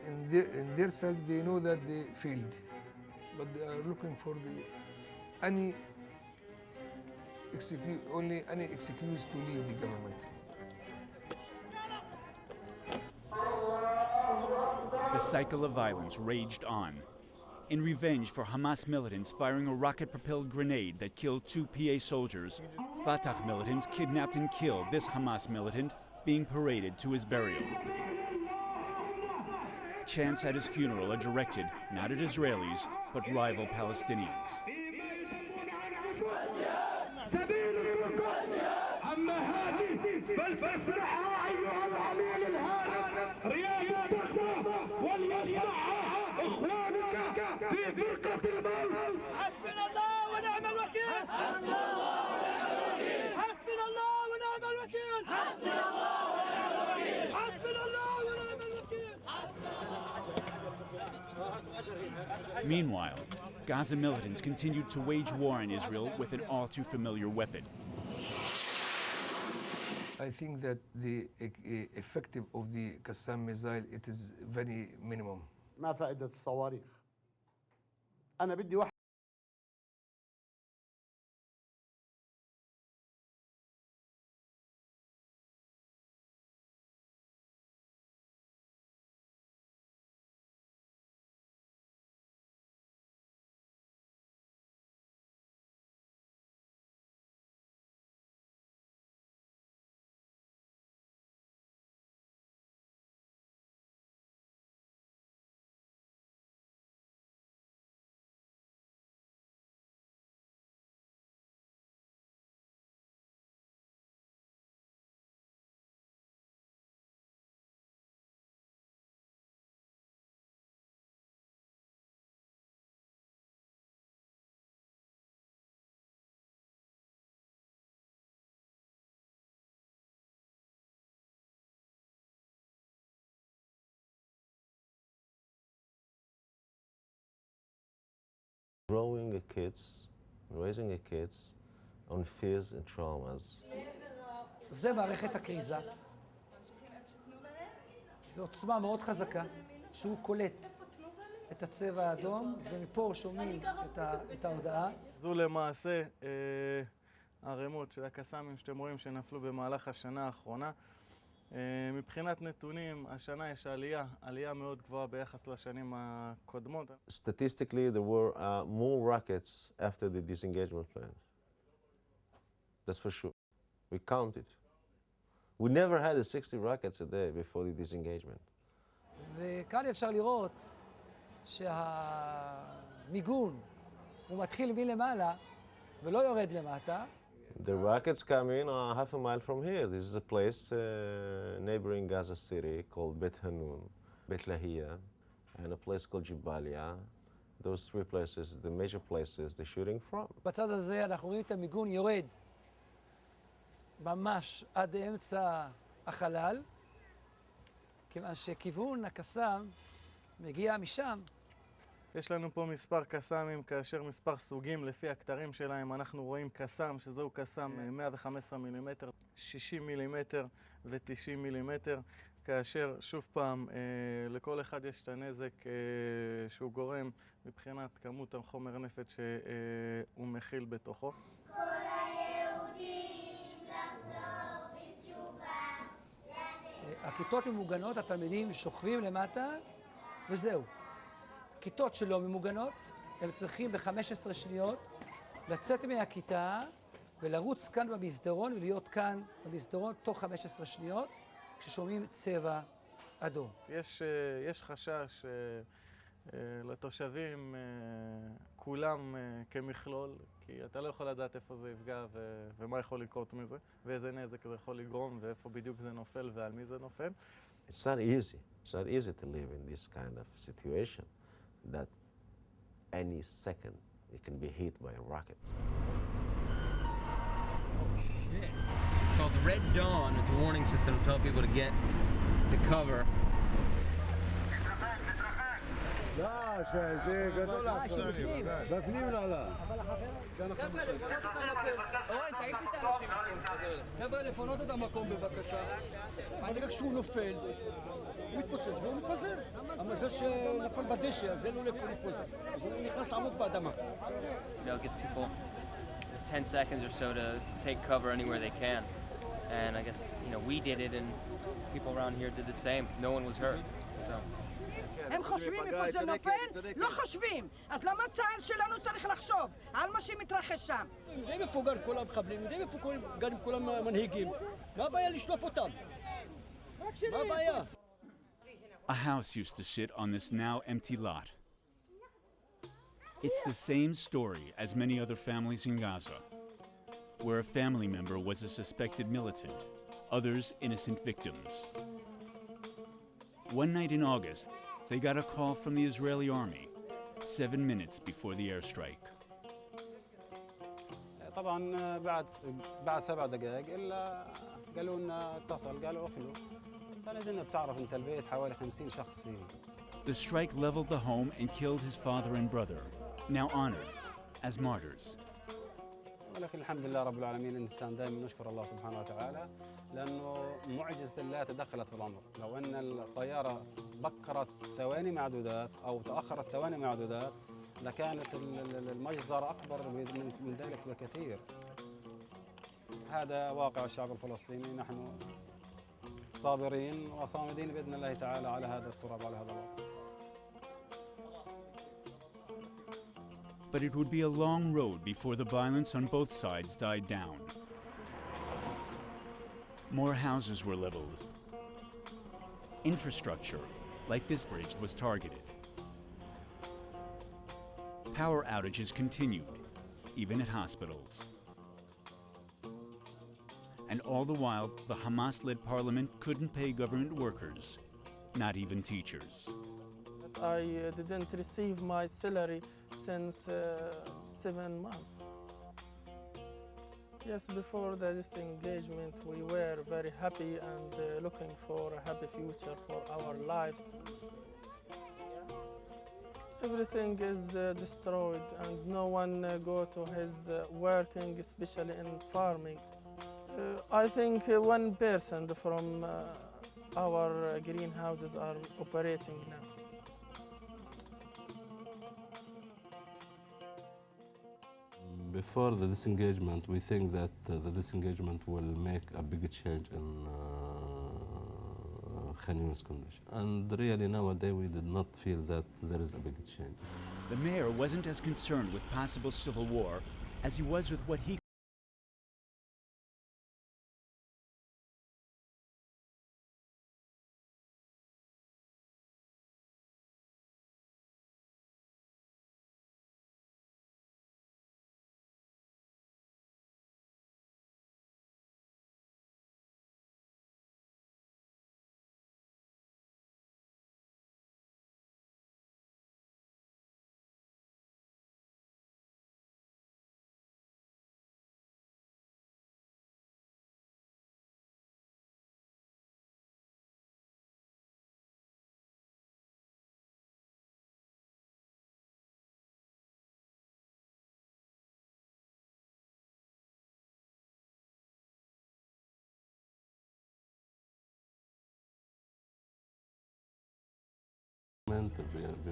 in their self, they know that they failed, but they are looking for any excuse to leave the government. The cycle of violence raged on. In revenge for Hamas militants firing a rocket-propelled grenade that killed 2 PA soldiers, Fatah militants kidnapped and killed this Hamas militant, being paraded to his burial. Chants at his funeral are directed not at Israelis, but rival Palestinians. حسبنا الله ونعم الوكيل حسبنا الله ونعم الوكيل حسبنا الله ونعم الوكيل حسبنا الله ونعم الوكيل حسبنا الله ونعم الوكيل. Meanwhile, Gaza militants continued to wage war on Israel with an all too familiar weapon. I think that the effective of the Qassam missile, it is very minimum. ما فائدة الصواريخ؟ أنا بدي واحد Growing a kids, raising a kids on fears and traumas. זה מערכת הכריזה. זו עוצמה מאוד חזקה, שהוא קולט את הצבע האדום, ומפה שומעים את ההודעה. זו למעשה הרמות של הקסאמים שאתם רואים שנפלו במהלך השנה האחרונה. מבחינת נתונים, השנה יש עלייה מאוד גבוהה ביחס לשנים הקודמות. Statistically, there were more rockets after the disengagement plan. That's for sure. We counted. We never had 60 rockets a day before the disengagement. וכאן אפשר לראות שהמיגון הוא מתחיל מלמעלה ולא יורד למטה. The rockets come in half a mile from here. This is a place neighboring Gaza City called Bet Hanun, Bet Lahia, and a place called Jabalia. Those three places, the major places they're shooting from. בצד הזה אנחנו רואים את המיגון יורד ממש עד אמצע החלל, כיוון שכיוון הקסאם מגיע משם. יש לנו פה מספר קסאמים, כאשר מספר סוגים לפי הכתרים שלהם. אנחנו רואים קסאם, שזהו קסאם 115 מילימטר, 60 מילימטר ו-90 מילימטר, כאשר שוב פעם לכל אחד יש את הנזק שהוא גורם מבחינת כמות החומר נפץ שהוא מכיל בתוכו. כל היהודים לחזור בתשובה. הכיתות ממוגנות, התלמידים שוכבים למטה וזהו. כיתות שלא ממוגנות, הם צריכים ב-15 שניות לצאת מהכיתה ולרוץ כאן במסדרון ולהיות כאן במסדרון תוך 15 שניות כששומעים צבע אדום. יש חשש לתושבים כולם כמכלול, כי אתה לא יכול לדעת איפה זה יפגע ומה יכול לקרות מזה, ואיזה נזק זה יכול לגרום ואיפה בדיוק זה נופל ועל מי זה נופל. It's not easy. It's not easy to live in this kind of situation that any second it can be hit by a rocket. Oh shit. It's called the Red Dawn. It's a warning system to tell people to get to cover. לא, זה גדול עכשיו. בפנים נעלה. אורן, תעיף לי את האנשים. חבר'ה, לפנות את המקום בבקשה. ברגע כשהוא נופל, הוא מתפוצץ והוא מתפזר. המזל שנפל בדשא, אז אין לו לאיפה להתפוזר. אז הוא נכנס לעמוד באדמה. Give people 10 seconds or so to take cover anywhere they can. And I guess, we did it and people around here did the same. No one was hurt. So. הם חושבים איפה זה נופל? לא חושבים. אז למה צה"ל שלנו צריך לחשוב על מה שמתרחש שם? יודעים איפה גרים כל המחבלים, יודעים איפה גרים כל המנהיגים. מה הבעיה לשלוף אותם? מה הבעיה? A house used to sit on this now empty lot. It's the same story as many other families in Gaza, where a family member was a suspected militant, others innocent victims. One night in August, they got a call from the Israeli army, 7 minutes before the airstrike. طبعا بعد 7 دقائق الا قالوا لنا اتصل قالوا اخلوا فنزلنا بتعرف انت البيت حوالي 50 شخص فيه. The strike leveled the home and killed his father and brother, now honored as martyrs. ولكن الحمد لله رب العالمين الانسان دائما نشكر الله سبحانه وتعالى لانه معجزه الله تدخلت في الامر، لو ان الطياره بكرت ثواني معدودات او تاخرت ثواني معدودات لكانت المجزره اكبر من ذلك بكثير. هذا واقع الشعب الفلسطيني، نحن صابرين وصامدين باذن الله تعالى على هذا التراب وعلى هذا الوطن. But it would be a long road before the violence on both sides died down. More houses were leveled. Infrastructure, like this bridge, was targeted. Power outages continued, even at hospitals. And all the while, the Hamas-led parliament couldn't pay government workers, not even teachers. I didn't receive my salary since 7 months. Yes, before the disengagement, we were very happy and looking for a happy future for our lives. Everything is destroyed and no one go to his working, especially in farming. I think 1% from our greenhouses are operating now. Before the disengagement, we think that the disengagement will make a big change in Khan Younis condition. And really nowadays we did not feel that there is a big change. The mayor wasn't as concerned with possible civil war as he was with what he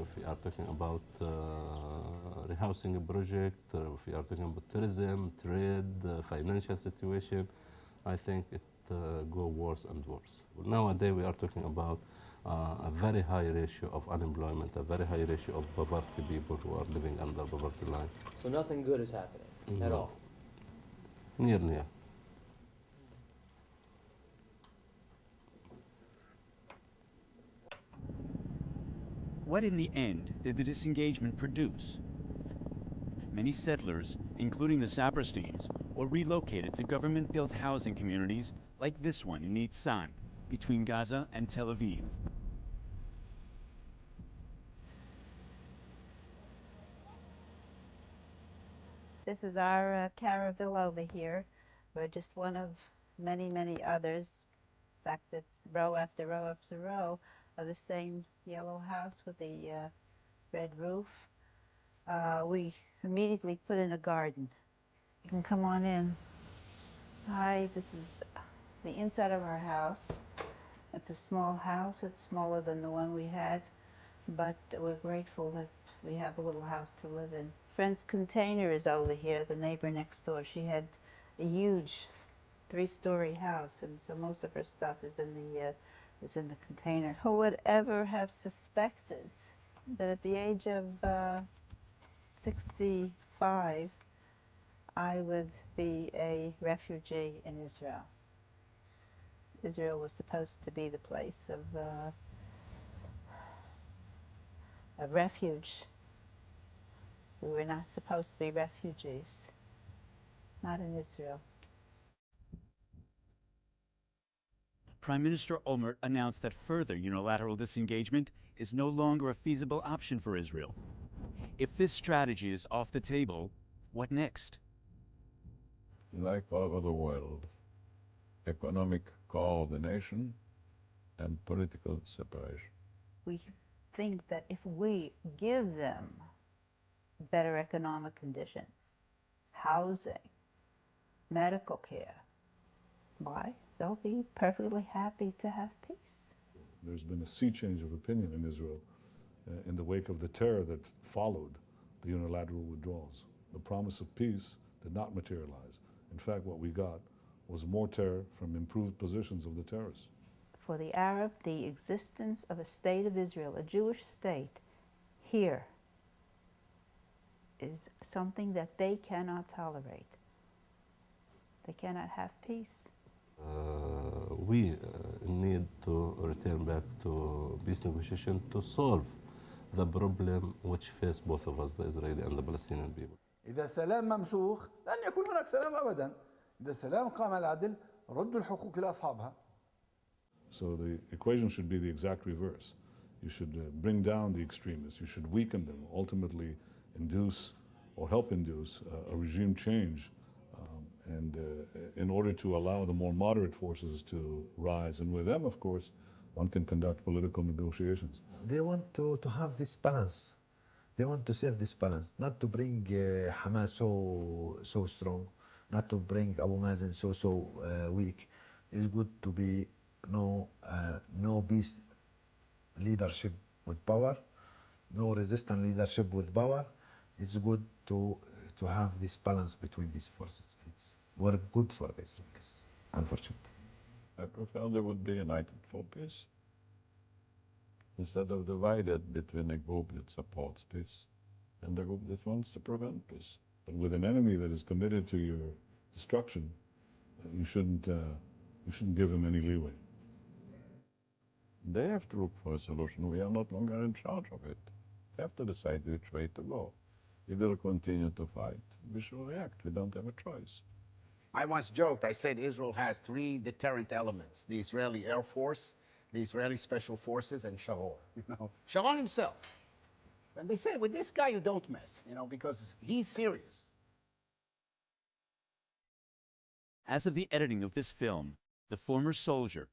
If we are talking about rehousing a project, if we are talking about tourism, trade, financial situation, I think it go worse and worse. Nowadays we are talking about a very high ratio of unemployment, a very high ratio of poverty, people who are living under poverty line. So nothing good is happening at all? Nearly, yeah. What in the end did the disengagement produce? Many settlers, including the Sapersteins, were relocated to government-built housing communities like this one in Nitzan, between Gaza and Tel Aviv. This is our Caraville over here. We're just one of many, many others. In fact, it's row after row after row of the same yellow house with the red roof. We immediately put in a garden. You can come on in. Hi, this is the inside of our house. It's a small house. It's smaller than the one we had, but we're grateful that we have a little house to live in. Friend's container is over here, the neighbor next door. She had a huge 3-story house, and so most of her stuff is in the container. Who would ever have suspected that at the age of 65, I would be a refugee in Israel? Israel was supposed to be the place of refuge. We were not supposed to be refugees. Not in Israel. Prime Minister Olmert announced that further unilateral disengagement is no longer a feasible option for Israel. If this strategy is off the table, what next? Like all over the world, economic coordination and political separation. We think that if we give them better economic conditions, housing, medical care, why? They'll be perfectly happy to have peace. There's been a sea change of opinion in Israel in the wake of the terror that followed the unilateral withdrawals. The promise of peace did not materialize. In fact, what we got was more terror from improved positions of the terrorists. For the Arab, the existence of a state of Israel, a Jewish state, here, is something that they cannot tolerate. They cannot have peace. We need to return back to peace negotiation to solve the problem which face both of us, the Israeli and the Palestinian people. إذا سلام ممسوخ لن يكون هناك سلام أبدا. إذا سلام قام العدل ردوا الحقوق إلى أصحابها. So the equation should be the exact reverse. You should bring down the extremists. You should weaken them, ultimately induce or help induce a regime change, and in order to allow the more moderate forces to rise. And with them, of course, one can conduct political negotiations. They want to have this balance. They want to save this balance, not to bring Hamas so strong, not to bring Abu Mazen so weak. It's good to be no peace leadership with power, no resistant leadership with power. It's good to have this balance between these forces. It's good for the Israelis, unfortunately. I prefer they would be united for peace, instead of divided between a group that supports peace and a group that wants to prevent peace. But with an enemy that is committed to your destruction, you shouldn't give him any leeway. They have to look for a solution. We are not longer in charge of it. They have to decide which way to go. If they'll continue to fight, we shall react. We don't have a choice. I once joked, I said Israel has 3 deterrent elements: the Israeli Air Force, the Israeli Special Forces, and Sharon. Sharon himself. And they say, with this guy you don't mess, because he's serious. As of the editing of this film, the former soldier,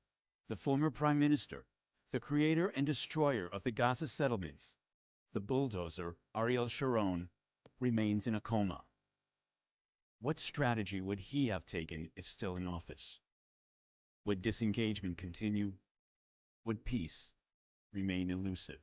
the former prime minister, the creator and destroyer of the Gaza settlements, the bulldozer Ariel Sharon, remains in a coma. What strategy would he have taken if still in office? Would disengagement continue? Would peace remain elusive?